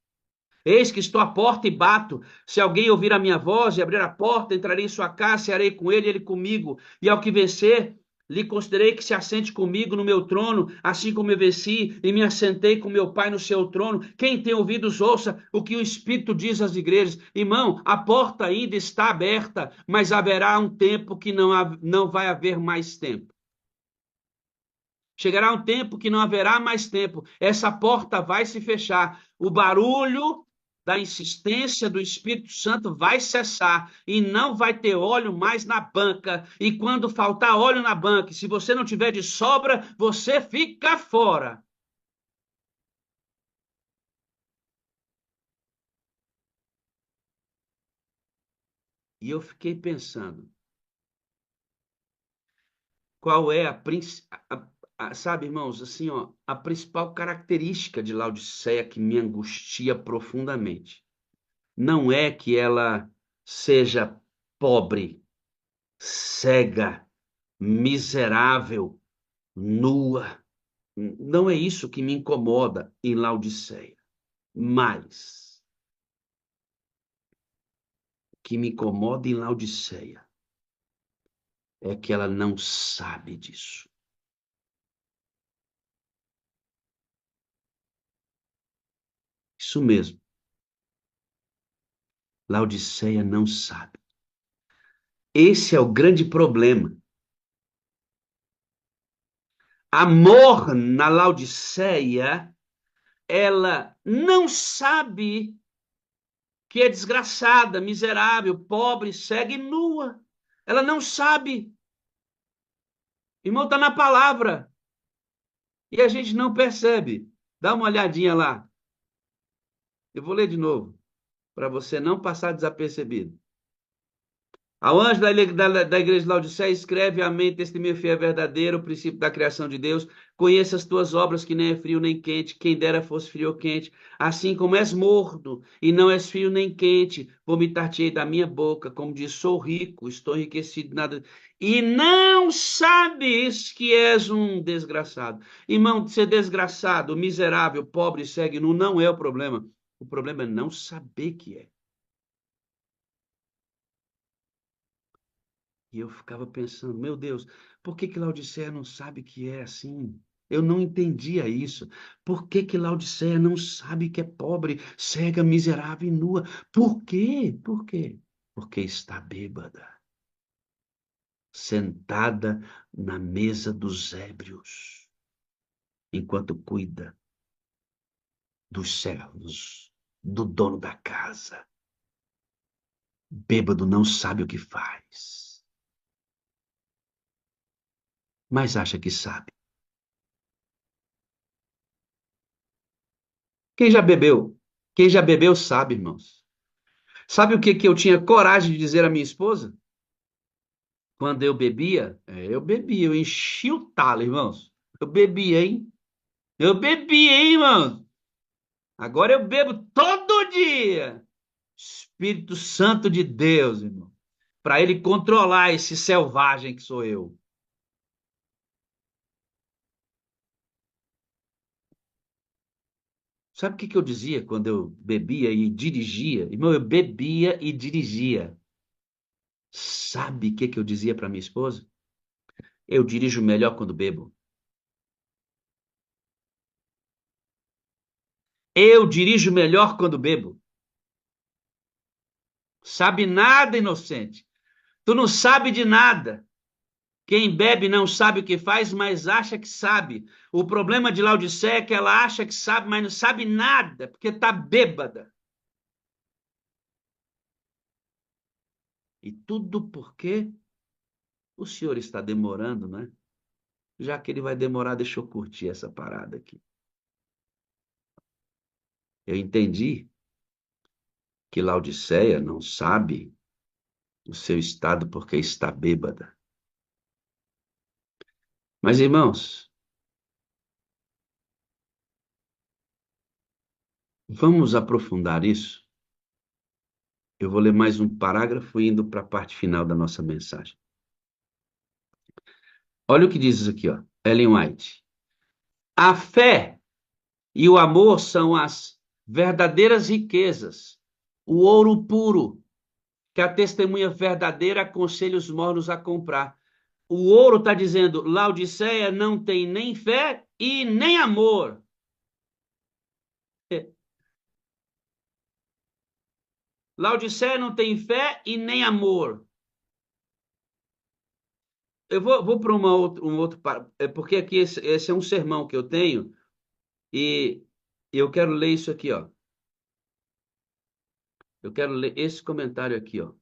Eis que estou à porta e bato. Se alguém ouvir a minha voz e abrir a porta, entrarei em sua casa, cearei com ele e ele comigo. E ao que vencer, lhe considerei que se assente comigo no meu trono, assim como eu venci e me assentei com meu Pai no seu trono. Quem tem ouvidos, ouça o que o Espírito diz às igrejas. Irmão, a porta ainda está aberta, mas haverá um tempo que não vai haver mais tempo. Chegará um tempo que não haverá mais tempo. Essa porta vai se fechar. O barulho da insistência do Espírito Santo vai cessar e não vai ter óleo mais na banca. E quando faltar óleo na banca, se você não tiver de sobra, você fica fora. E eu fiquei pensando, qual é sabe, irmãos, assim, ó, a principal característica de Laodiceia que me angustia profundamente. Não é que ela seja pobre, cega, miserável, nua. Não é isso que me incomoda em Laodiceia. Mas o que me incomoda em Laodiceia é que ela não sabe disso. Isso mesmo. Laodiceia não sabe. Esse é o grande problema. Amor na Laodiceia, ela não sabe que é desgraçada, miserável, pobre, cega e nua. Ela não sabe. Irmão, está na palavra. E a gente não percebe. Dá uma olhadinha lá. Eu vou ler de novo, para você não passar desapercebido. Ao anjo da igreja de Laodiceia, escreve: Amém, testemunho fiel e verdadeiro, o princípio da criação de Deus. Conheça as tuas obras, que nem é frio nem quente, quem dera fosse frio ou quente. Assim como és morno e não és frio nem quente, vomitar-te-ei da minha boca. Como diz, sou rico, estou enriquecido, nada. E não sabes que és um desgraçado. Irmão, ser desgraçado, miserável, pobre, cego, não é o problema. O problema é não saber que é. E eu ficava pensando, meu Deus, por que que Laodiceia não sabe que é assim? Eu não entendia isso. Por que que Laodiceia não sabe que é pobre, cega, miserável e nua? Por quê? Por quê? Porque está bêbada, sentada na mesa dos ébrios, enquanto cuida dos servos, do dono da casa. Bêbado não sabe o que faz, mas acha que sabe. Quem já bebeu? Quem já bebeu sabe, irmãos. Sabe o que que eu tinha coragem de dizer à minha esposa? Quando eu bebia? Eu bebia, eu enchi o talo, irmãos. Eu bebia, hein? Eu bebia, hein, irmãos? Agora eu bebo todo dia. Espírito Santo de Deus, irmão. Para ele controlar esse selvagem que sou eu. Sabe o que que eu dizia quando eu bebia e dirigia? Irmão, eu bebia e dirigia. Sabe o que que eu dizia para minha esposa? Eu dirijo melhor quando bebo. Eu dirijo melhor quando bebo. Sabe nada, inocente. Tu não sabe de nada. Quem bebe não sabe o que faz, mas acha que sabe. O problema de Laodiceia é que ela acha que sabe, mas não sabe nada, porque está bêbada. E tudo porque o senhor está demorando, né? Já que ele vai demorar, deixa eu curtir essa parada aqui. Eu entendi que Laodiceia não sabe o seu estado porque está bêbada. Mas, irmãos, vamos aprofundar isso. Eu vou ler mais um parágrafo indo para a parte final da nossa mensagem. Olha o que diz aqui, ó, Ellen White. A fé e o amor são as verdadeiras riquezas, o ouro puro, que a testemunha verdadeira aconselha os mornos a comprar. O ouro está dizendo, Laodiceia não tem nem fé e nem amor. Laodiceia não tem fé e nem amor. eu vou para um outro, é porque aqui esse é um sermão que eu tenho e eu quero ler isso aqui, ó. Eu quero ler esse comentário aqui, ó.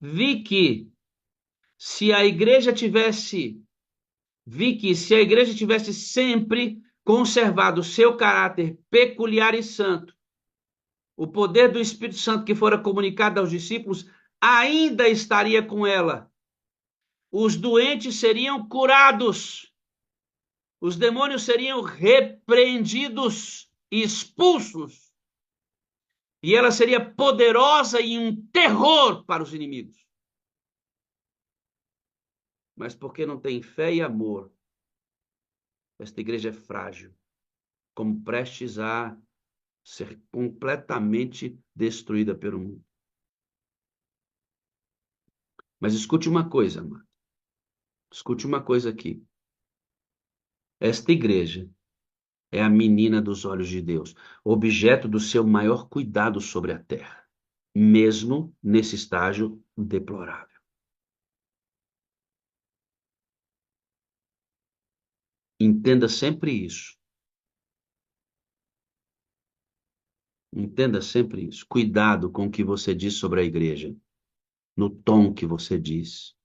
Vi que se a igreja tivesse, vi que se a igreja tivesse sempre conservado seu caráter peculiar e santo, o poder do Espírito Santo que fora comunicado aos discípulos ainda estaria com ela. Os doentes seriam curados, os demônios seriam repreendidos e expulsos, e ela seria poderosa e um terror para os inimigos. Mas porque não tem fé e amor, esta igreja é frágil, como prestes a ser completamente destruída pelo mundo. Mas escute uma coisa, mano. Escute uma coisa aqui. Esta igreja é a menina dos olhos de Deus, objeto do seu maior cuidado sobre a terra, mesmo nesse estágio deplorável. Entenda sempre isso. Entenda sempre isso. Cuidado com o que você diz sobre a igreja, no tom que você diz.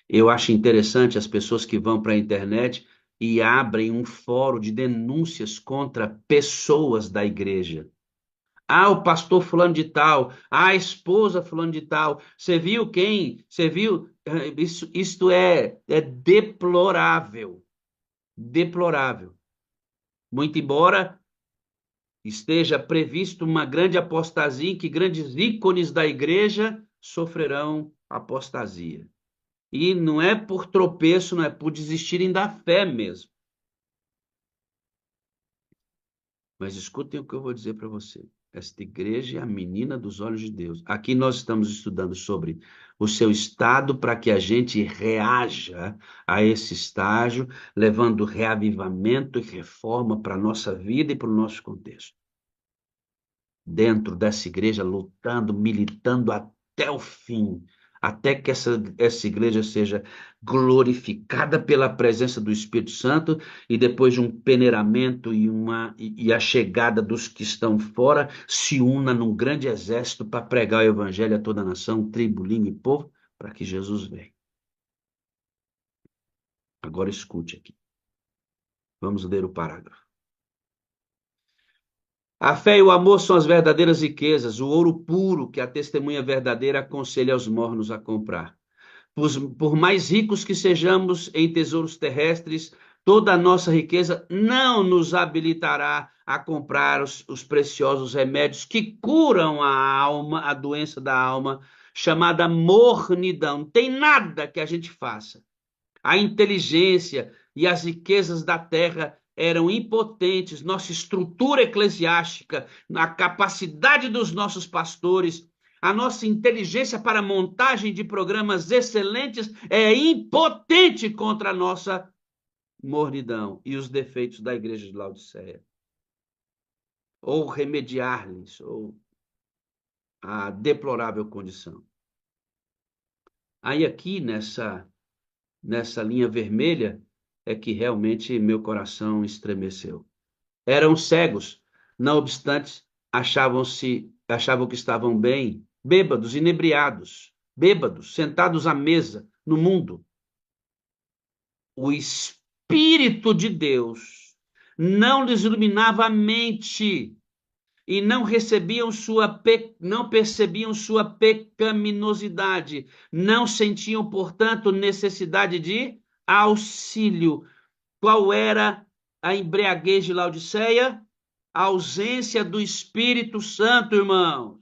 Eu acho interessante as pessoas que vão para a internet e abrem um fórum de denúncias contra pessoas da igreja. Ah, o pastor fulano de tal, ah, a esposa fulano de tal. Você viu quem? Você viu? Isto é deplorável. Deplorável. Muito embora esteja previsto uma grande apostasia, em que grandes ícones da igreja sofrerão apostasia. E não é por tropeço, não é por desistirem da fé mesmo. Mas escutem o que eu vou dizer para você. Esta igreja é a menina dos olhos de Deus. Aqui nós estamos estudando sobre o seu estado para que a gente reaja a esse estágio, levando reavivamento e reforma para a nossa vida e para o nosso contexto. Dentro dessa igreja, lutando, militando até o fim, até que essa igreja seja glorificada pela presença do Espírito Santo e depois de um peneiramento e a chegada dos que estão fora, se una num grande exército para pregar o evangelho a toda a nação, tribo, língua e povo, para que Jesus venha. Agora escute aqui. Vamos ler o parágrafo. A fé e o amor são as verdadeiras riquezas, o ouro puro que a testemunha verdadeira aconselha aos mornos a comprar. Por mais ricos que sejamos em tesouros terrestres, toda a nossa riqueza não nos habilitará a comprar os preciosos remédios que curam a alma, a doença da alma, chamada mornidão. Não tem nada que a gente faça. A inteligência e as riquezas da terra eram impotentes, nossa estrutura eclesiástica, a capacidade dos nossos pastores, a nossa inteligência para a montagem de programas excelentes é impotente contra a nossa mornidão e os defeitos da igreja de Laodiceia. Ou remediar-lhes, ou a deplorável condição. Aí aqui nessa linha vermelha é que realmente meu coração estremeceu. Eram cegos, não obstante, achavam que estavam bem, bêbados, inebriados, bêbados, sentados à mesa no mundo. O Espírito de Deus não lhes iluminava a mente e não percebiam sua pecaminosidade, não sentiam, portanto, necessidade de auxílio. Qual era a embriaguez de Laodiceia? A ausência do Espírito Santo, irmãos.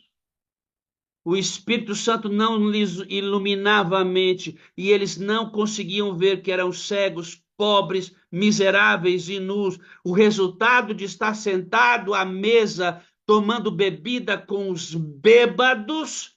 O Espírito Santo não lhes iluminava a mente e eles não conseguiam ver que eram cegos, pobres, miseráveis e nus. O resultado de estar sentado à mesa tomando bebida com os bêbados,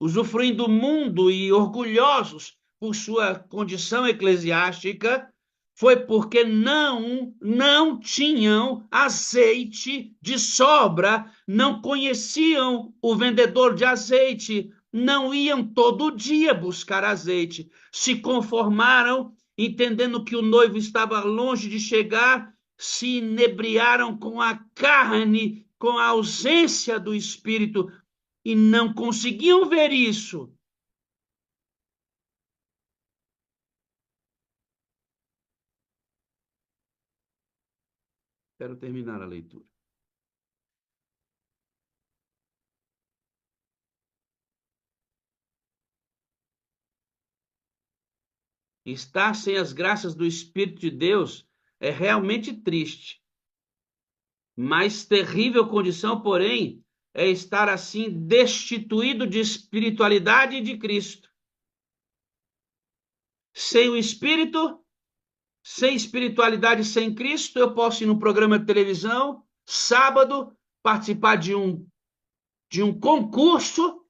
usufruindo do mundo e orgulhosos por sua condição eclesiástica, foi porque não tinham azeite de sobra, não conheciam o vendedor de azeite, não iam todo dia buscar azeite, se conformaram, entendendo que o noivo estava longe de chegar, se inebriaram com a carne, com a ausência do espírito, e não conseguiam ver isso. Quero terminar a leitura. Estar sem as graças do Espírito de Deus é realmente triste. Mais terrível condição, porém, é estar assim destituído de espiritualidade e de Cristo. Sem o Espírito, sem espiritualidade, sem Cristo, eu posso ir num programa de televisão, sábado, participar de um concurso,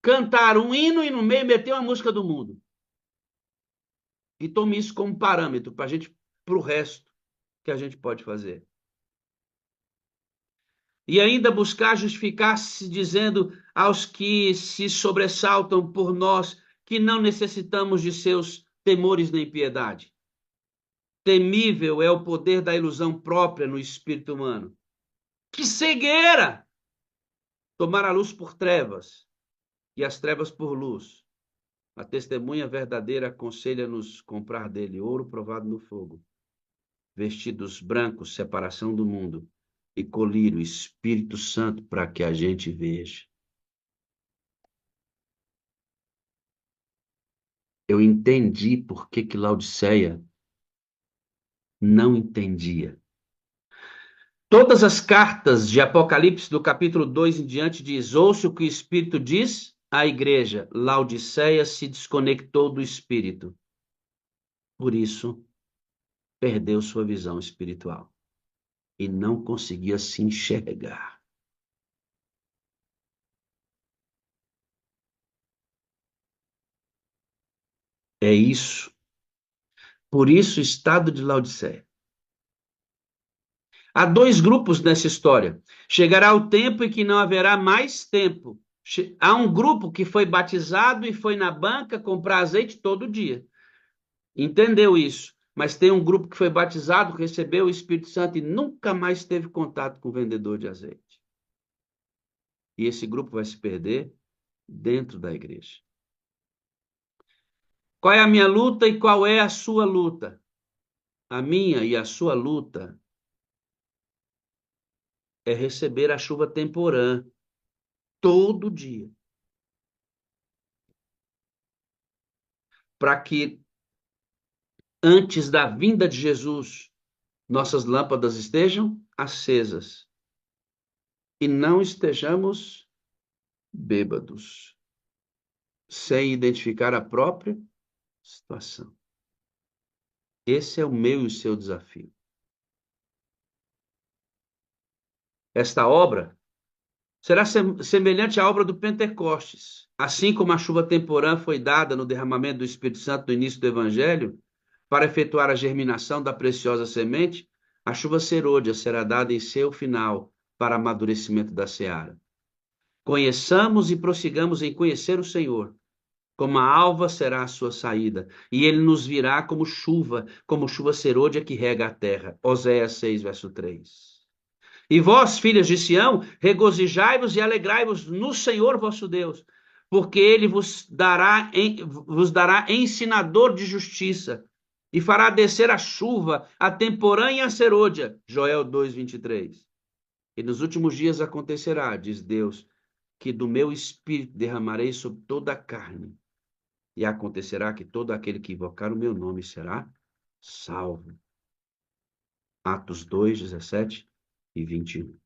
cantar um hino e no meio meter uma música do mundo. E tome isso como parâmetro para o resto que a gente pode fazer. E ainda buscar justificar-se dizendo aos que se sobressaltam por nós que não necessitamos de seus temores nem piedade. Temível é o poder da ilusão própria no espírito humano. Que cegueira! Tomar a luz por trevas e as trevas por luz. A testemunha verdadeira aconselha-nos comprar dele ouro provado no fogo, vestidos brancos, separação do mundo, e colher o Espírito Santo para que a gente veja. Eu entendi por que Laodiceia não entendia. Todas as cartas de Apocalipse, do capítulo 2 em diante, diz: ouça o que o Espírito diz à igreja. Laodiceia se desconectou do Espírito. Por isso, perdeu sua visão espiritual e não conseguia se enxergar. É isso. Por isso, o estado de Laodiceia. Há dois grupos nessa história. Chegará o tempo em que não haverá mais tempo. Há um grupo que foi batizado e foi na banca comprar azeite todo dia. Entendeu isso? Mas tem um grupo que foi batizado, recebeu o Espírito Santo e nunca mais teve contato com o vendedor de azeite. E esse grupo vai se perder dentro da igreja. Qual é a minha luta e qual é a sua luta? A minha e a sua luta é receber a chuva temporã todo dia, para que antes da vinda de Jesus nossas lâmpadas estejam acesas e não estejamos bêbados, sem identificar a própria situação. Esse é o meu e o seu desafio. Esta obra será semelhante à obra do Pentecostes. Assim como a chuva temporã foi dada no derramamento do Espírito Santo no início do Evangelho, para efetuar a germinação da preciosa semente, a chuva serôdia será dada em seu final para amadurecimento da seara. Conheçamos e prossigamos em conhecer o Senhor. Como a alva será a sua saída, e ele nos virá como chuva serôdia que rega a terra. Oséias 6, verso 3. E vós, filhas de Sião, regozijai-vos e alegrai-vos no Senhor vosso Deus, porque ele vos dará ensinador de justiça, e fará descer a chuva, a temporã e a serôdia. Joel 2, 23. E nos últimos dias acontecerá, diz Deus, que do meu espírito derramarei sobre toda a carne, e acontecerá que todo aquele que invocar o meu nome será salvo. Atos 2, 17 e 21.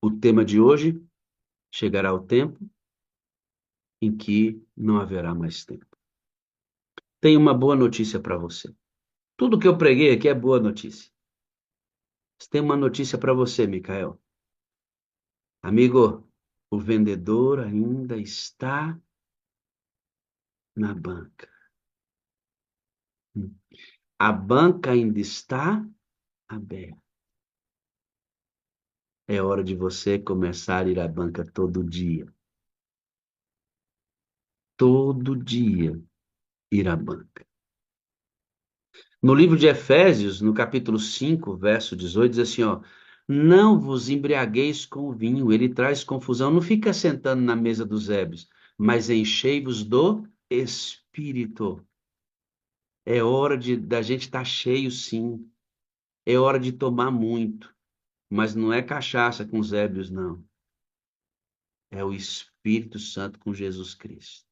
O tema de hoje: chegará o tempo em que não haverá mais tempo. Tenho uma boa notícia para você. Tudo que eu preguei aqui é boa notícia. Tem uma notícia para você, Micael. Amigo, O vendedor ainda está na banca. A banca ainda está aberta. É hora de você começar a ir à banca todo dia. Todo dia ir à banca. No livro de Efésios, no capítulo 5, verso 18, diz assim, ó, não vos embriagueis com o vinho, ele traz confusão. Não fica sentando na mesa dos ébrios, mas enchei-vos do Espírito. É hora da gente estar cheio, sim. É hora de tomar muito. Mas não é cachaça com os ébrios, não. É o Espírito Santo com Jesus Cristo.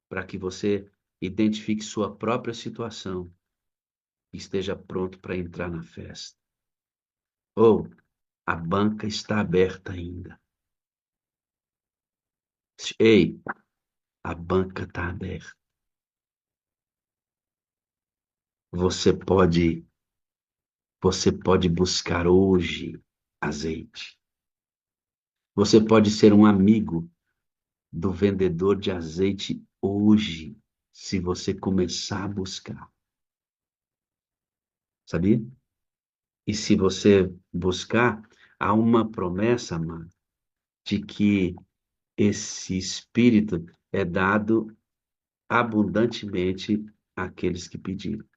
Para que você identifique sua própria situação e esteja pronto para entrar na festa. Ou a banca está aberta ainda. Ei, a banca está aberta. Você pode, você pode buscar hoje azeite. Você pode ser um amigo do vendedor de azeite hoje, se você começar a buscar. Sabia? E se você buscar, há uma promessa, amado, de que esse Espírito é dado abundantemente àqueles que pediram.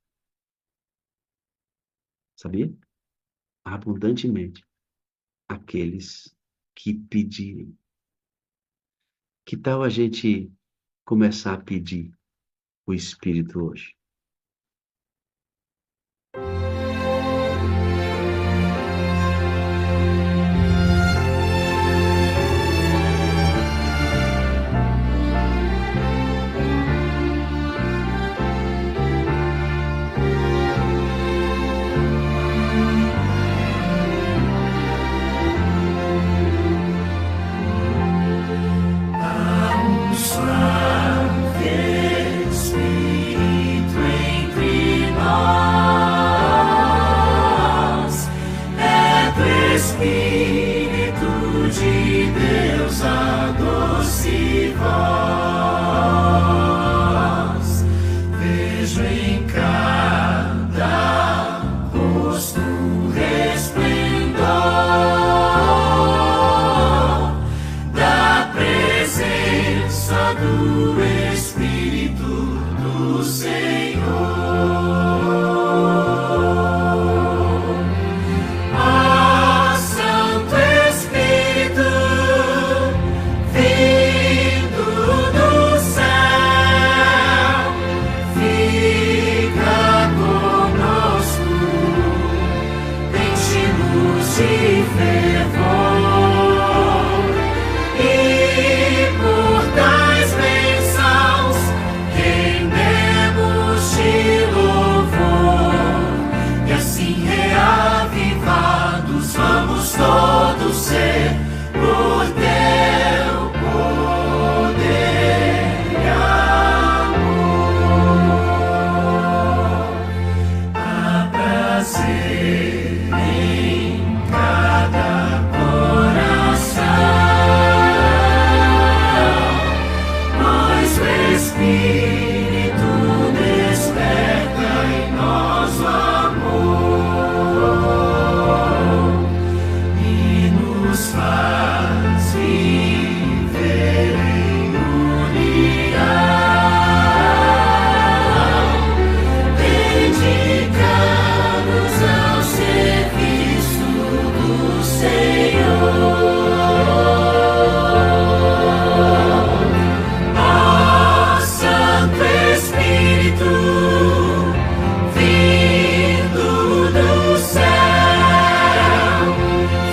Sabia? Abundantemente àqueles que pedirem. Que tal a gente começar a pedir o Espírito hoje?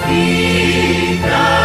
Fica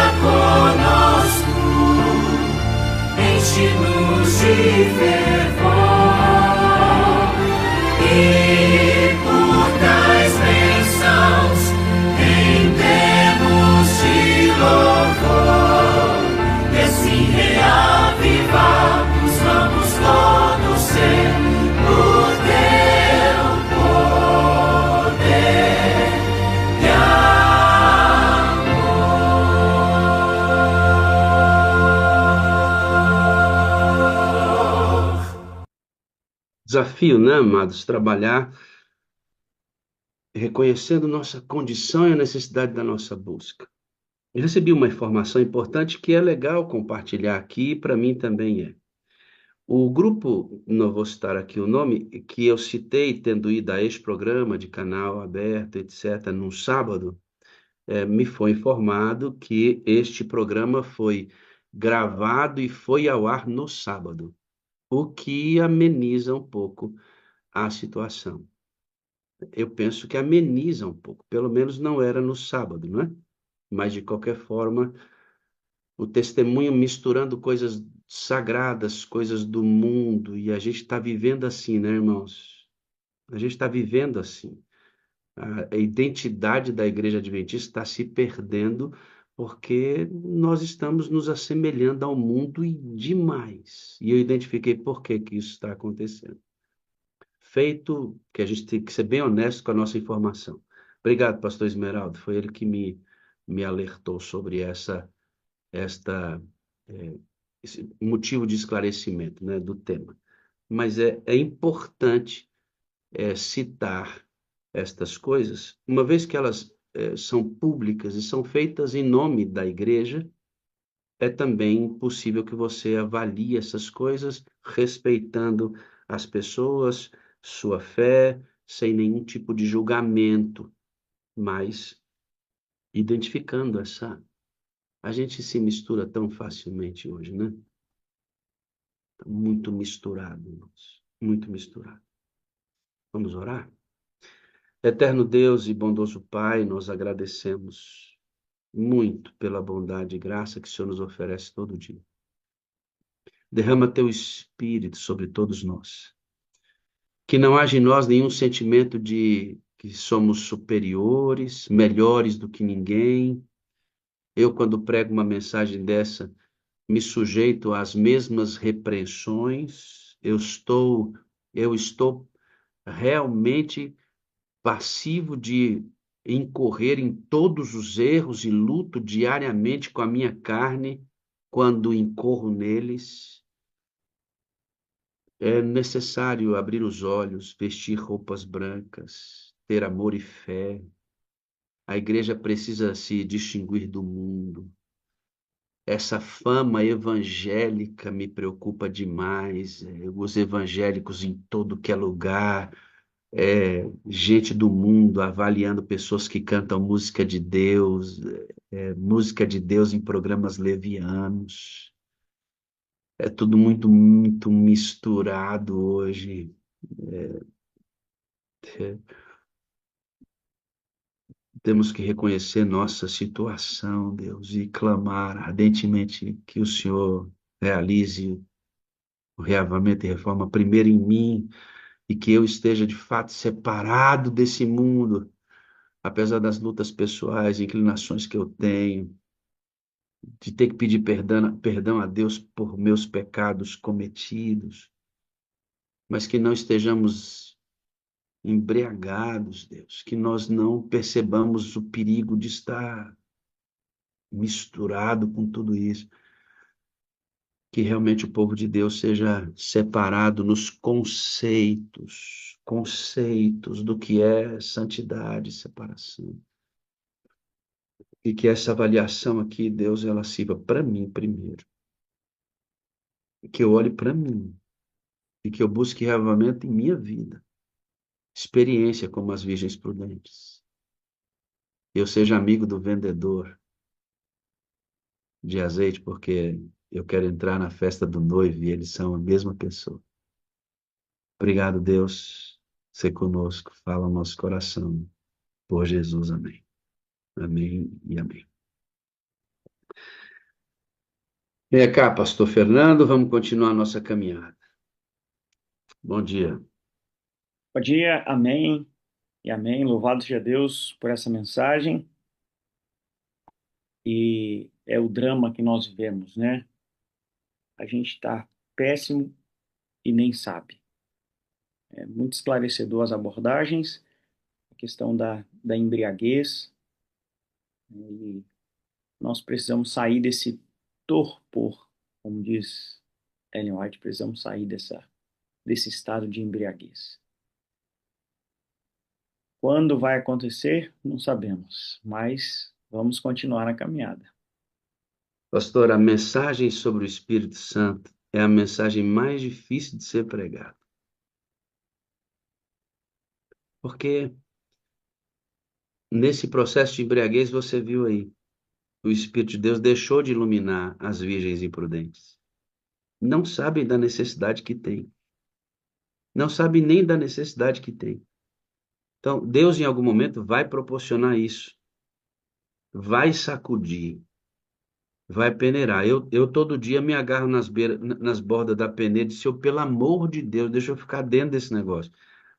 desafio, né, amados, trabalhar reconhecendo nossa condição e a necessidade da nossa busca. Eu recebi uma informação importante que é legal compartilhar aqui, e para mim também é. O grupo, não vou citar aqui o nome, que eu citei, tendo ido a este programa de canal aberto, etc., num sábado, me foi informado que este programa foi gravado e foi ao ar no sábado, o que ameniza um pouco a situação. Eu penso que ameniza um pouco, pelo menos não era no sábado, não é? Mas, de qualquer forma, o testemunho misturando coisas sagradas, coisas do mundo, e a gente está vivendo assim, né, irmãos? A gente está vivendo assim. A identidade da Igreja Adventista está se perdendo porque nós estamos nos assemelhando ao mundo e demais. E eu identifiquei por que que isso está acontecendo. Feito que a gente tem que ser bem honesto com a nossa informação. Obrigado, pastor Esmeraldo. Foi ele que me alertou sobre esta, eh, esse motivo de esclarecimento, né, do tema. Mas é importante citar estas coisas, uma vez que elas são públicas e são feitas em nome da igreja, é também possível que você avalie essas coisas respeitando as pessoas, sua fé, sem nenhum tipo de julgamento, mas identificando essa. A gente se mistura tão facilmente hoje, né? Tá muito misturado, irmãos. Muito misturado. Vamos orar? Eterno Deus e bondoso Pai, nós agradecemos muito pela bondade e graça que o Senhor nos oferece todo dia. Derrama teu Espírito sobre todos nós. Que não haja em nós nenhum sentimento de que somos superiores, melhores do que ninguém. Eu, quando prego uma mensagem dessa, me sujeito às mesmas repreensões. Eu estou realmente passivo de incorrer em todos os erros e luto diariamente com a minha carne quando incorro neles. É necessário abrir os olhos, vestir roupas brancas, ter amor e fé. A igreja precisa se distinguir do mundo. Essa fama evangélica me preocupa demais. Os evangélicos em todo que é lugar, gente do mundo avaliando pessoas que cantam música de Deus em programas levianos. É tudo muito, muito misturado hoje. É, temos que reconhecer nossa situação, Deus, e clamar ardentemente que o Senhor realize o reavamento e reforma primeiro em mim e que eu esteja de fato separado desse mundo, apesar das lutas pessoais, inclinações que eu tenho, de ter que pedir perdão a Deus por meus pecados cometidos, mas que não estejamos embriagados, Deus, que nós não percebamos o perigo de estar misturado com tudo isso, que realmente o povo de Deus seja separado nos conceitos do que é santidade e separação. E que essa avaliação aqui, Deus, ela sirva para mim primeiro. Que eu olhe para mim e que eu busque reavamento em minha vida. Experiência como as virgens prudentes. Eu seja amigo do vendedor de azeite, porque eu quero entrar na festa do noivo e eles são a mesma pessoa. Obrigado, Deus, ser conosco, fala no nosso coração. Por Jesus, amém. Amém e amém. Vem cá, pastor Fernando, vamos continuar a nossa caminhada. Bom dia. Bom dia, amém e amém. Louvado seja Deus por essa mensagem. E é o drama que nós vivemos, né? A gente está péssimo e nem sabe. É muito esclarecedor as abordagens, a questão da embriaguez, né? E nós precisamos sair desse torpor, como diz Ellen White, precisamos sair desse estado de embriaguez. Quando vai acontecer, não sabemos, mas vamos continuar na caminhada. Pastor, a mensagem sobre o Espírito Santo é a mensagem mais difícil de ser pregada. Porque nesse processo de embriaguez, você viu aí, o Espírito de Deus deixou de iluminar as virgens imprudentes. Não sabem da necessidade que tem. Não sabem nem da necessidade que tem. Então, Deus, em algum momento, vai proporcionar isso. Vai sacudir. Vai peneirar. Eu todo dia me agarro nas bordas da peneira e disse, pelo amor de Deus, deixa eu ficar dentro desse negócio.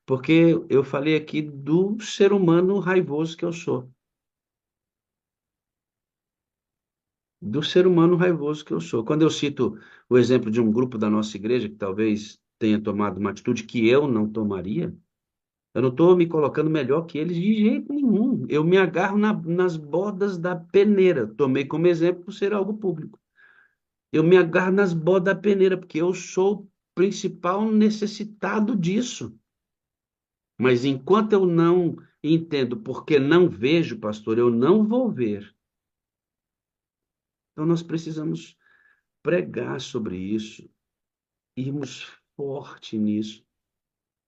Porque eu falei aqui do ser humano raivoso que eu sou. Do ser humano raivoso que eu sou. Quando eu cito o exemplo de um grupo da nossa igreja que talvez tenha tomado uma atitude que eu não tomaria, eu não estou me colocando melhor que eles de jeito nenhum. Eu me agarro nas bordas da peneira. Tomei como exemplo por ser algo público. Eu me agarro nas bordas da peneira, porque eu sou o principal necessitado disso. Mas enquanto eu não entendo porque não vejo, pastor, eu não vou ver. Então nós precisamos pregar sobre isso, irmos forte nisso,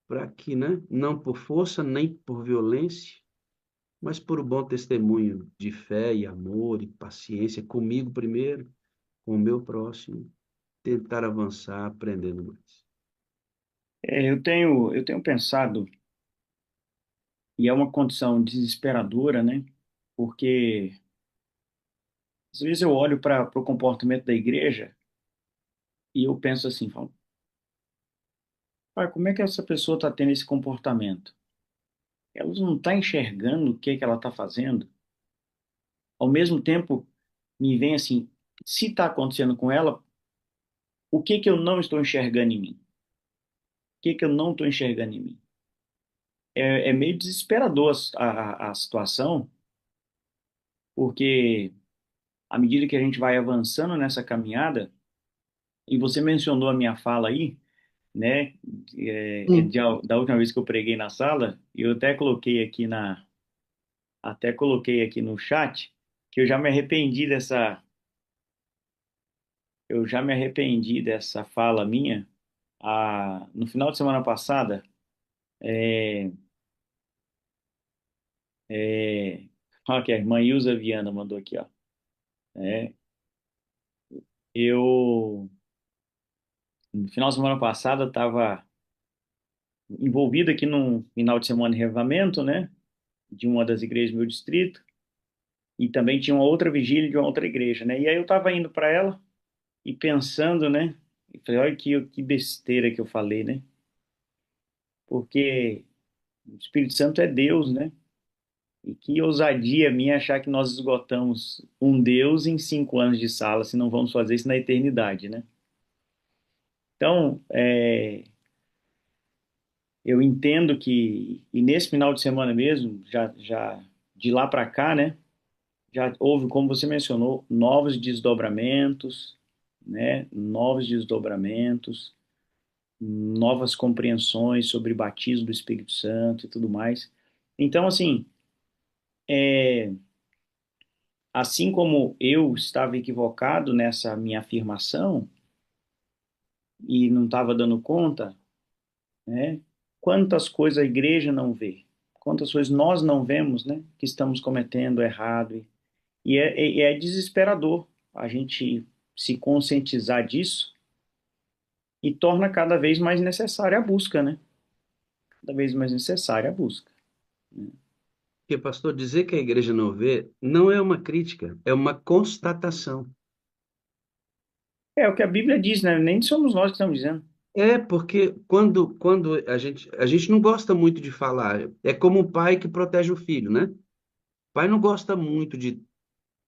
para que, né, não por força nem por violência, mas por um bom testemunho de fé e amor e paciência comigo primeiro, com o meu próximo, tentar avançar aprendendo mais. Eu tenho pensado, e é uma condição desesperadora, né? Porque às vezes eu olho para o comportamento da igreja e eu penso assim, falo, pai, como é que essa pessoa está tendo esse comportamento? Ela não está enxergando o que que ela está fazendo. Ao mesmo tempo, me vem assim, se está acontecendo com ela, o que que eu não estou enxergando em mim? O que que eu não estou enxergando em mim? É meio desesperador a situação, porque à medida que a gente vai avançando nessa caminhada, e você mencionou a minha fala aí, né, da última vez que eu preguei na sala, e eu até coloquei aqui no chat, que eu já me arrependi dessa fala minha, no final de semana passada, é, é, ó, que a irmã Ilza Viana mandou aqui, ó, é, eu, no final de semana passada, estava envolvido aqui num final de semana de reavivamento, né, de uma das igrejas do meu distrito, e também tinha uma outra vigília de uma outra igreja, né? E aí eu estava indo para ela e pensando, né? E falei, olha que besteira que eu falei, né? Porque o Espírito Santo é Deus, né? E que ousadia minha achar que nós esgotamos um Deus em 5 anos de sala, se não vamos fazer isso na eternidade, né? Então, eu entendo que, e nesse final de semana mesmo, já de lá para cá, né? Já houve, como você mencionou, novos desdobramentos, né? Novos desdobramentos, novas compreensões sobre batismo do Espírito Santo e tudo mais. Então, assim, é, assim como eu estava equivocado nessa minha afirmação e não estava dando conta, né? Quantas coisas a igreja não vê, quantas coisas nós não vemos, né? Que estamos cometendo errado. E é desesperador a gente se conscientizar disso e torna cada vez mais necessária a busca, né? Cada vez mais necessária a busca. Porque, pastor, dizer que a igreja não vê não é uma crítica, é uma constatação. É o que a Bíblia diz, né? Nem somos nós que estamos dizendo. É, porque quando a gente não gosta muito de falar, é como o pai que protege o filho, né? O pai não gosta muito de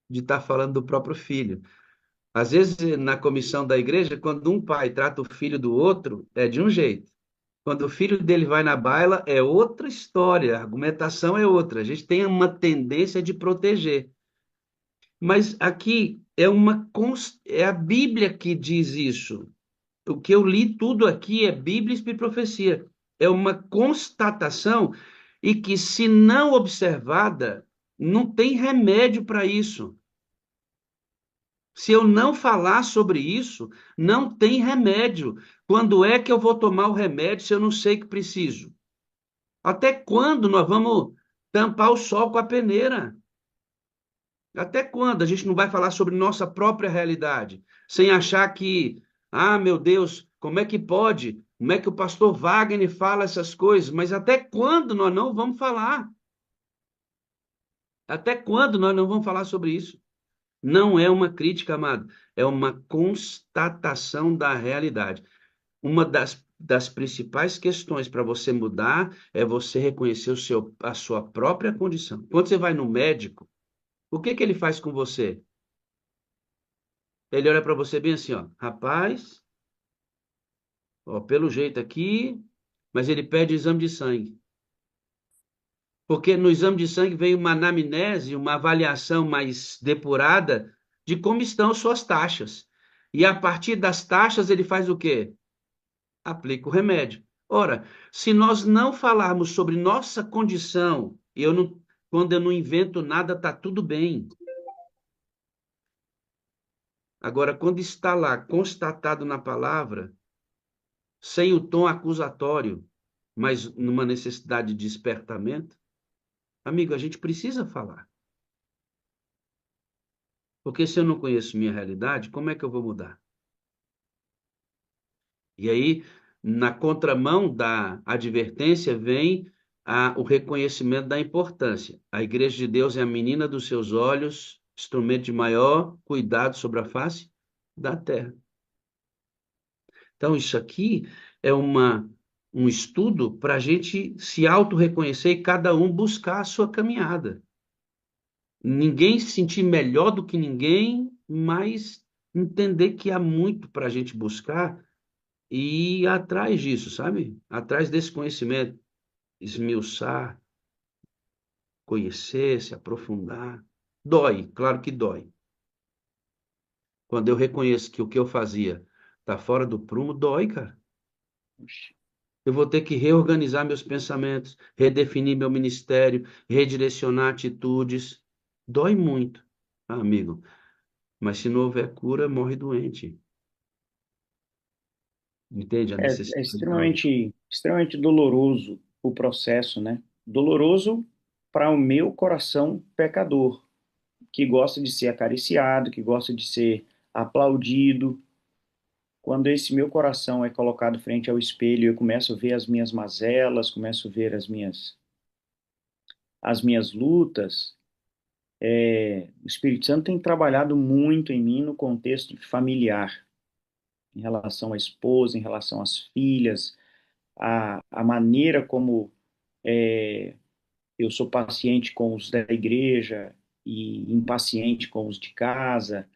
estar falando do próprio filho. Às vezes, na comissão da igreja, quando um pai trata o filho do outro, é de um jeito. Quando o filho dele vai na baila, é outra história, a argumentação é outra. A gente tem uma tendência de proteger. Mas aqui é a Bíblia que diz isso. O que eu li tudo aqui é Bíblia e profecia. É uma constatação e que, se não observada, não tem remédio para isso. Se eu não falar sobre isso, não tem remédio. Quando é que eu vou tomar o remédio se eu não sei que preciso? Até quando nós vamos tampar o sol com a peneira? Até quando a gente não vai falar sobre nossa própria realidade, sem achar que, ah, meu Deus, como é que pode? Como é que o pastor Wagner fala essas coisas? Mas até quando nós não vamos falar? Até quando nós não vamos falar sobre isso? Não é uma crítica, amado, é uma constatação da realidade. Uma das principais questões para você mudar é você reconhecer a sua própria condição. Quando você vai no médico, o que que ele faz com você? Ele olha para você bem assim, ó, rapaz, ó, pelo jeito aqui, mas ele pede exame de sangue. Porque no exame de sangue vem uma anamnese, uma avaliação mais depurada de como estão suas taxas. E a partir das taxas ele faz o quê? Aplica o remédio. Ora, se nós não falarmos sobre nossa condição, quando eu não invento nada, tá tudo bem. Agora, quando está lá constatado na palavra, sem o tom acusatório, mas numa necessidade de despertamento, amigo, a gente precisa falar. Porque se eu não conheço minha realidade, como é que eu vou mudar? E aí, na contramão da advertência, vem o reconhecimento da importância. A Igreja de Deus é a menina dos seus olhos, instrumento de maior cuidado sobre a face da terra. Então, isso aqui é um estudo para a gente se auto-reconhecer e cada um buscar a sua caminhada. Ninguém se sentir melhor do que ninguém, mas entender que há muito para a gente buscar e ir atrás disso, sabe? Atrás desse conhecimento, esmiuçar, conhecer, se aprofundar. Dói, claro que dói. Quando eu reconheço que o que eu fazia está fora do prumo, dói, cara. Eu vou ter que reorganizar meus pensamentos, redefinir meu ministério, redirecionar atitudes. Dói muito, amigo. Mas se não houver cura, morre doente. Entende a É necessidade da luta? extremamente doloroso o processo, né? Doloroso para o meu coração pecador, que gosta de ser acariciado, que gosta de ser aplaudido. Quando esse meu coração é colocado frente ao espelho, eu começo a ver as minhas mazelas, começo a ver as minhas lutas. O Espírito Santo tem trabalhado muito em mim no contexto familiar, em relação à esposa, em relação às filhas, a maneira como é, eu sou paciente com os da igreja e impaciente com os de casa,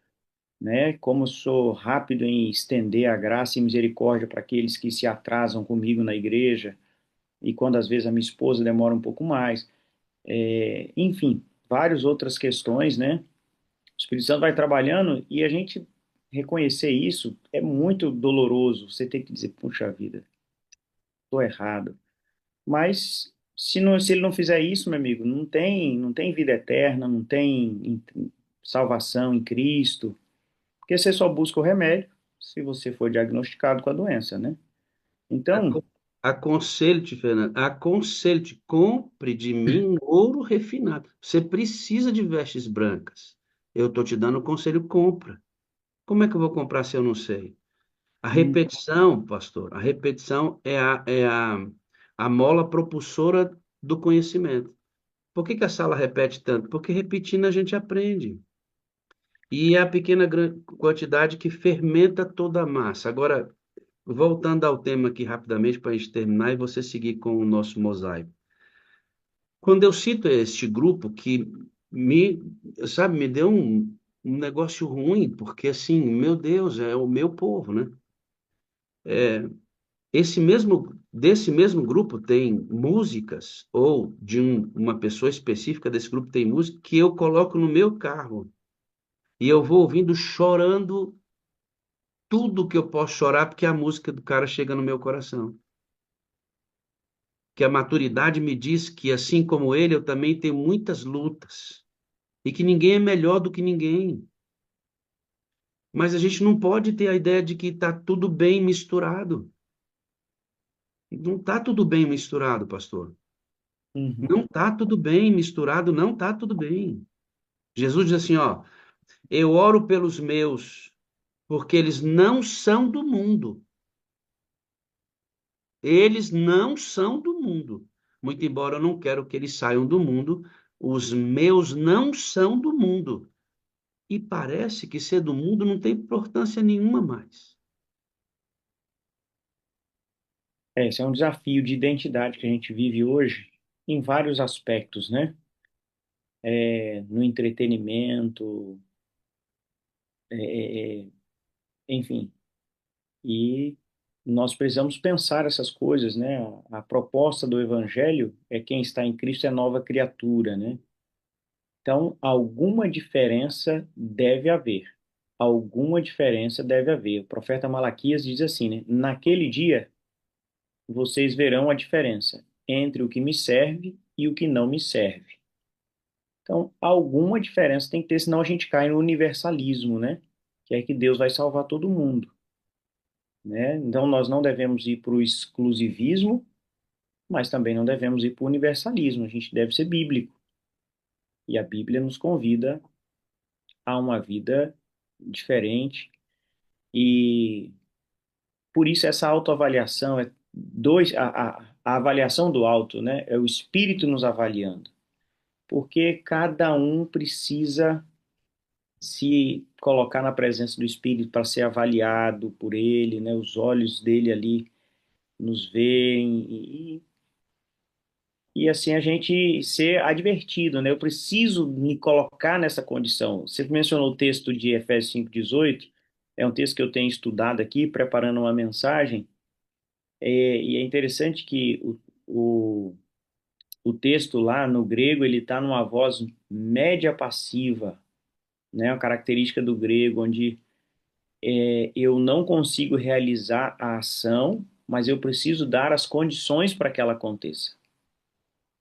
né? Como eu sou rápido em estender a graça e misericórdia para aqueles que se atrasam comigo na igreja, e quando às vezes a minha esposa demora um pouco mais. Enfim, várias outras questões, né? O Espírito Santo vai trabalhando e a gente reconhecer isso é muito doloroso. Você tem que dizer, puxa vida, estou errado. Mas se ele não fizer isso, meu amigo, não tem vida eterna, não tem salvação em Cristo, porque você só busca o remédio se você for diagnosticado com a doença, né? Então, Aco- Aconselho-te, Fernando, aconselho-te, compre de mim ouro refinado. Você precisa de vestes brancas. Eu estou te dando o conselho, compra. Como é que eu vou comprar se eu não sei? A hum, repetição, pastor, a repetição a mola propulsora do conhecimento. Por que que a sala repete tanto? Porque repetindo a gente aprende. E é a pequena quantidade que fermenta toda a massa. Agora, voltando ao tema aqui rapidamente para a gente terminar e você seguir com o nosso mosaico. Quando eu cito este grupo que me, me deu um negócio ruim, porque assim, meu Deus, é o meu povo, né? Desse mesmo grupo tem músicas, ou de uma pessoa específica desse grupo tem música que eu coloco no meu carro e eu vou ouvindo chorando tudo que eu posso chorar, porque a música do cara chega no meu coração. Que a maturidade me diz que, assim como ele, eu também tenho muitas lutas. E que ninguém é melhor do que ninguém. Mas a gente não pode ter a ideia de que está tudo bem misturado. Não está tudo bem misturado, pastor. Uhum. Não está tudo bem misturado, não está tudo bem. Jesus diz assim, ó, eu oro pelos meus, porque eles não são do mundo. Eles não são do mundo. Muito embora eu não quero que eles saiam do mundo, os meus não são do mundo. E parece que ser do mundo não tem importância nenhuma mais. Esse é um desafio de identidade que a gente vive hoje em vários aspectos, né? No entretenimento, é, é, enfim. E nós precisamos pensar essas coisas, né? A proposta do Evangelho é quem está em Cristo é nova criatura, né? Então, alguma diferença deve haver. Alguma diferença deve haver. O profeta Malaquias diz assim, né? Naquele dia vocês verão a diferença entre o que me serve e o que não me serve. Então, alguma diferença tem que ter, senão a gente cai no universalismo, né? Que é que Deus vai salvar todo mundo, né? Então, nós não devemos ir para o exclusivismo, mas também não devemos ir para o universalismo. A gente deve ser bíblico. E a Bíblia nos convida a uma vida diferente. E por isso essa autoavaliação é a avaliação do alto, né? É o Espírito nos avaliando. Porque cada um precisa se colocar na presença do Espírito para ser avaliado por ele, né? Os olhos dele ali nos veem e assim a gente ser advertido, né? Eu preciso me colocar nessa condição. Você mencionou o texto de Efésios 5:18, é um texto que eu tenho estudado aqui, preparando uma mensagem, e é interessante que o, o texto lá no grego ele está numa voz média passiva, né? Uma característica do grego, onde eu não consigo realizar a ação, mas eu preciso dar as condições para que ela aconteça,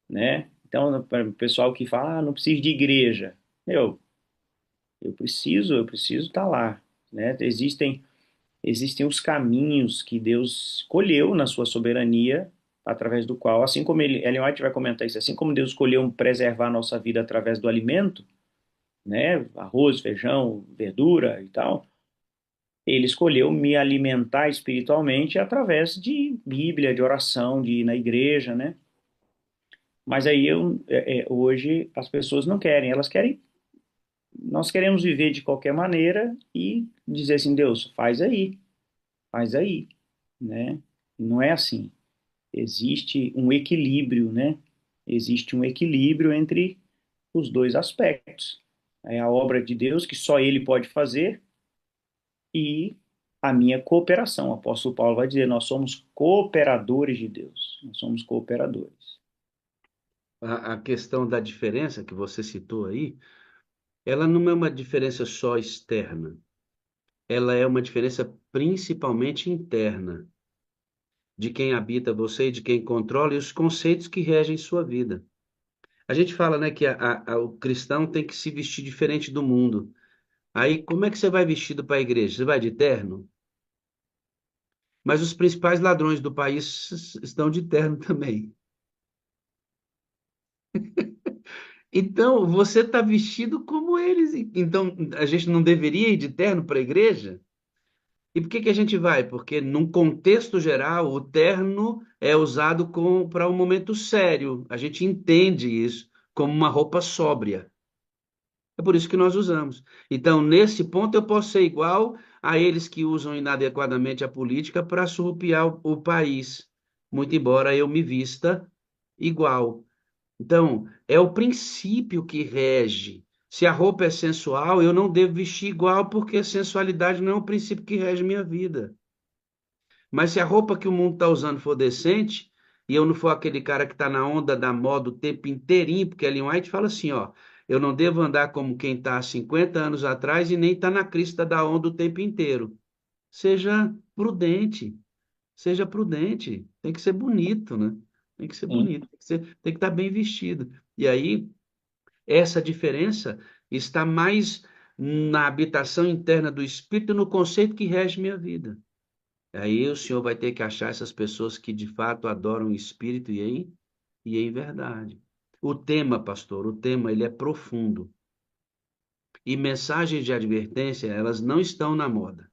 né? Então, para o pessoal que fala, não preciso de igreja. Eu preciso estar lá, né? Existem os caminhos que Deus escolheu na sua soberania, através do qual, assim como Ellen White vai comentar isso, assim como Deus escolheu preservar a nossa vida através do alimento, né? Arroz, feijão, verdura e tal, ele escolheu me alimentar espiritualmente através de Bíblia, de oração, de ir na igreja, né? Mas aí hoje as pessoas não querem, elas querem, nós queremos viver de qualquer maneira e dizer assim, Deus, faz aí, né? E não é assim. Existe um equilíbrio, né? Existe um equilíbrio entre os dois aspectos. É a obra de Deus que só Ele pode fazer e a minha cooperação. O apóstolo Paulo vai dizer, nós somos cooperadores de Deus. Nós somos cooperadores. A questão da diferença que você citou aí, ela não é uma diferença só externa, ela é uma diferença principalmente interna, de quem habita você e de quem controla e os conceitos que regem sua vida. A gente fala, né, que o cristão tem que se vestir diferente do mundo. Aí, como é que você vai vestido para a igreja? Você vai de terno? Mas os principais ladrões do país estão de terno também. Então, você está vestido como eles. Então, a gente não deveria ir de terno para a igreja? E por que que a gente vai? Porque, num contexto geral, o terno é usado para um momento sério. A gente entende isso como uma roupa sóbria. É por isso que nós usamos. Então, nesse ponto, eu posso ser igual a eles que usam inadequadamente a política para surrupiar o país, muito embora eu me vista igual. Então, é o princípio que rege. Se a roupa é sensual, eu não devo vestir igual, porque a sensualidade não é um princípio que rege minha vida. Mas se a roupa que o mundo está usando for decente, e eu não for aquele cara que está na onda da moda o tempo inteirinho, porque Ellen White fala assim, ó, eu não devo andar como quem está há 50 anos atrás e nem está na crista da onda o tempo inteiro. seja prudente, seja prudente. Tem que ser bonito, né? Tem que ser Sim. bonito, tem que estar bem vestido. E aí, essa diferença está mais na habitação interna do Espírito, no conceito que rege minha vida. Aí o Senhor vai ter que achar essas pessoas que de fato adoram o Espírito e em verdade. O tema, pastor, o tema ele é profundo. E mensagens de advertência, elas não estão na moda.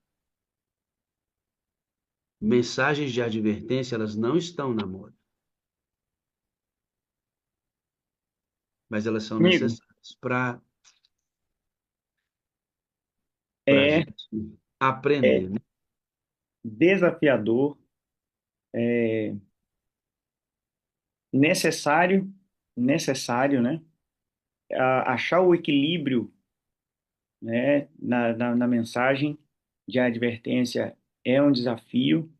Mensagens de advertência, elas não estão na moda, mas elas são Amigo, necessárias para a é, gente é aprender, né? desafiador, é necessário, né? Achar o equilíbrio, né, na mensagem de advertência é um desafio.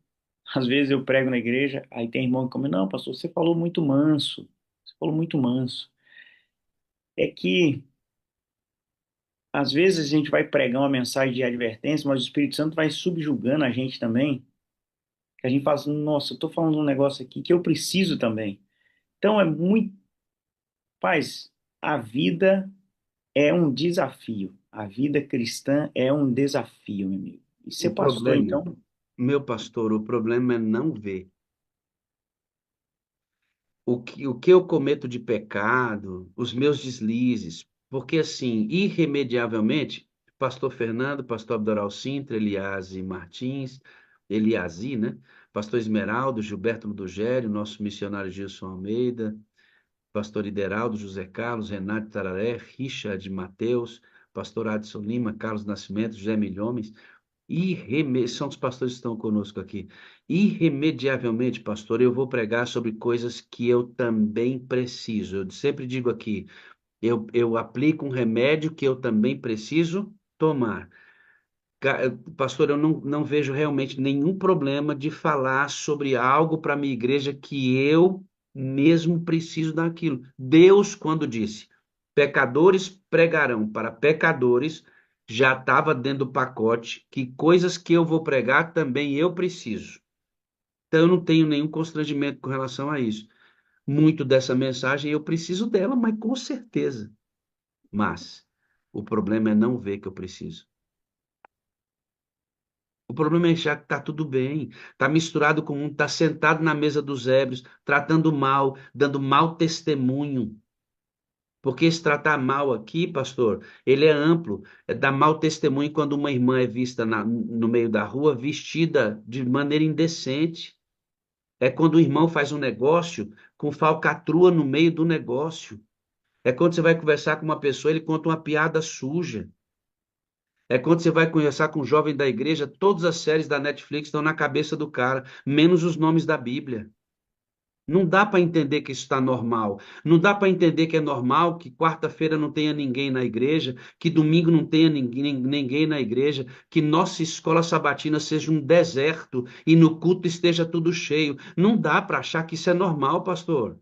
Às vezes eu prego na igreja, aí tem irmão que comenta, não, pastor, você falou muito manso. Você falou muito manso. É que, às vezes, a gente vai pregar uma mensagem de advertência, mas o Espírito Santo vai subjugando a gente também, que a gente fala assim, nossa, eu estou falando um negócio aqui que eu preciso também. Então, é muito. Paz, a vida é um desafio. A vida cristã é um desafio, meu amigo. E ser O pastor, problema, então, meu pastor, o problema é não ver. O que eu cometo de pecado, os meus deslizes, porque assim, irremediavelmente, pastor Fernando, pastor Abdoral Sintra, Eliase Martins, Eliasi, né? Pastor Esmeraldo, Gilberto Ludogério, nosso missionário Gilson Almeida, pastor Ideraldo, José Carlos, Renato Tararé, Richard Mateus, pastor Adson Lima, Carlos Nascimento, José Milhomens, são os pastores que estão conosco aqui. Irremediavelmente, pastor, eu vou pregar sobre coisas que eu também preciso. Eu sempre digo aqui, eu aplico um remédio que eu também preciso tomar. Pastor, eu não vejo realmente nenhum problema de falar sobre algo para a minha igreja que eu mesmo preciso daquilo. Deus, quando disse, pecadores pregarão para pecadores, já estava dentro do pacote que coisas que eu vou pregar também eu preciso. Então, eu não tenho nenhum constrangimento com relação a isso. Muito dessa mensagem eu preciso dela, mas com certeza. Mas o problema é não ver que eu preciso. O problema é achar que está tudo bem, está misturado com um, está sentado na mesa dos ébrios, tratando mal, dando mau testemunho. Porque esse tratar mal aqui, pastor, ele é amplo. É dar mau testemunho quando uma irmã é vista no meio da rua vestida de maneira indecente. É quando o irmão faz um negócio com falcatrua no meio do negócio. É quando você vai conversar com uma pessoa, ele conta uma piada suja. É quando você vai conversar com um jovem da igreja, todas as séries da Netflix estão na cabeça do cara, menos os nomes da Bíblia. Não dá para entender que isso está normal. Não dá para entender que é normal que quarta-feira não tenha ninguém na igreja, que domingo não tenha ninguém na igreja, que nossa escola sabatina seja um deserto e no culto esteja tudo cheio. Não dá para achar que isso é normal, pastor.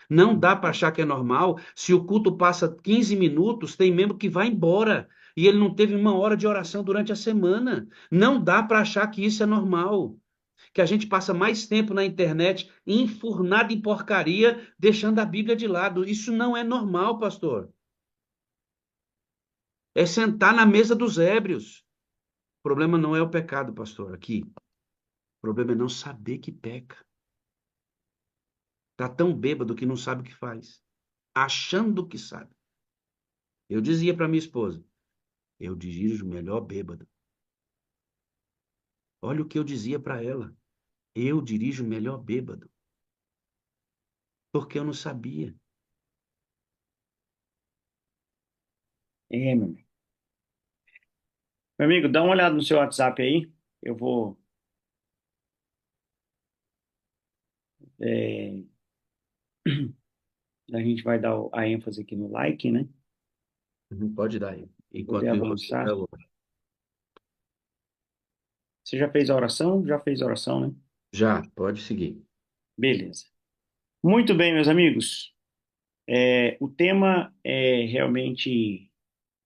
Não dá para achar que é normal se o culto passa 15 minutos, tem membro que vai embora e ele não teve uma hora de oração durante a semana. Não dá para achar que isso é normal. Que a gente passa mais tempo na internet enfurnado em porcaria, deixando a Bíblia de lado. Isso não é normal, pastor. É sentar na mesa dos ébrios. O problema não é o pecado, pastor, aqui. O problema é não saber que peca. Tá tão bêbado que não sabe o que faz, achando que sabe. Eu dizia para minha esposa, eu dirijo melhor bêbado. Olha o que eu dizia para ela. Eu dirijo melhor bêbado. Porque eu não sabia. meu amigo. Meu amigo, dá uma olhada no seu WhatsApp aí. Eu vou. é, a gente vai dar a ênfase aqui no like, né? Não pode dar aí. Para poder Enquanto isso, você avançar. vai lá. Você já fez a oração? Já fez a oração, né? Já, pode seguir. Beleza. Muito bem, meus amigos. O tema é realmente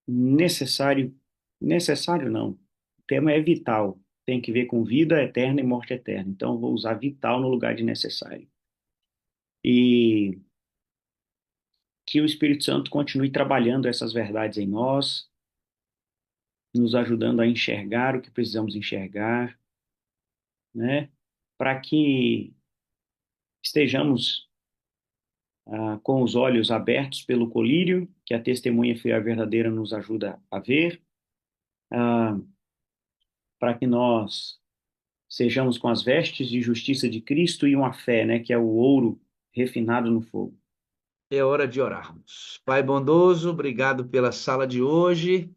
necessário. Necessário não. O tema é vital. tem que ver com vida eterna e morte eterna. Então, eu vou usar vital no lugar de necessário. E que o Espírito Santo continue trabalhando essas verdades em nós, nos ajudando a enxergar o que precisamos enxergar, né? Para que estejamos com os olhos abertos pelo colírio, que a testemunha fiel e verdadeira nos ajuda a ver, ah, para que nós sejamos com as vestes de justiça de Cristo e uma fé, né, que é o ouro refinado no fogo. É hora de orarmos. Pai bondoso, obrigado pela sala de hoje.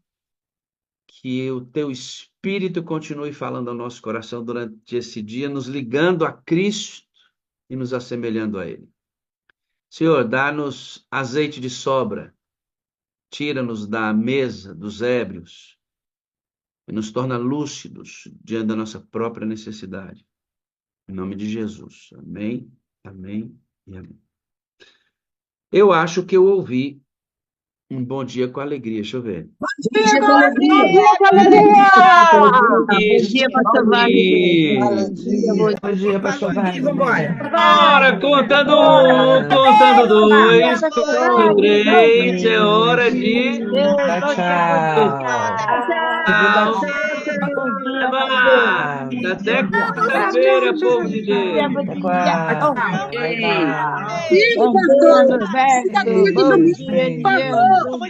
Que o teu Espírito continue falando ao nosso coração durante esse dia, nos ligando a Cristo e nos assemelhando a Ele. Senhor, dá-nos azeite de sobra, tira-nos da mesa dos ébrios e nos torna lúcidos diante da nossa própria necessidade. Em nome de Jesus. Amém, amém e amém. Eu acho que eu ouvi um bom dia com alegria. Deixa eu ver. Dia com alegria. Bom dia, Cavaleira! Bom dia, pastor Wagner. Bom dia, pastor Wagner. Bora, contando um, contando dois, contando três, é hora de... Tchau, tchau. Tchau. Até quarta-feira, povo de Deus. Até quarta. Bye, bye. Sim, pastor. Fica aqui de domingo, por favor.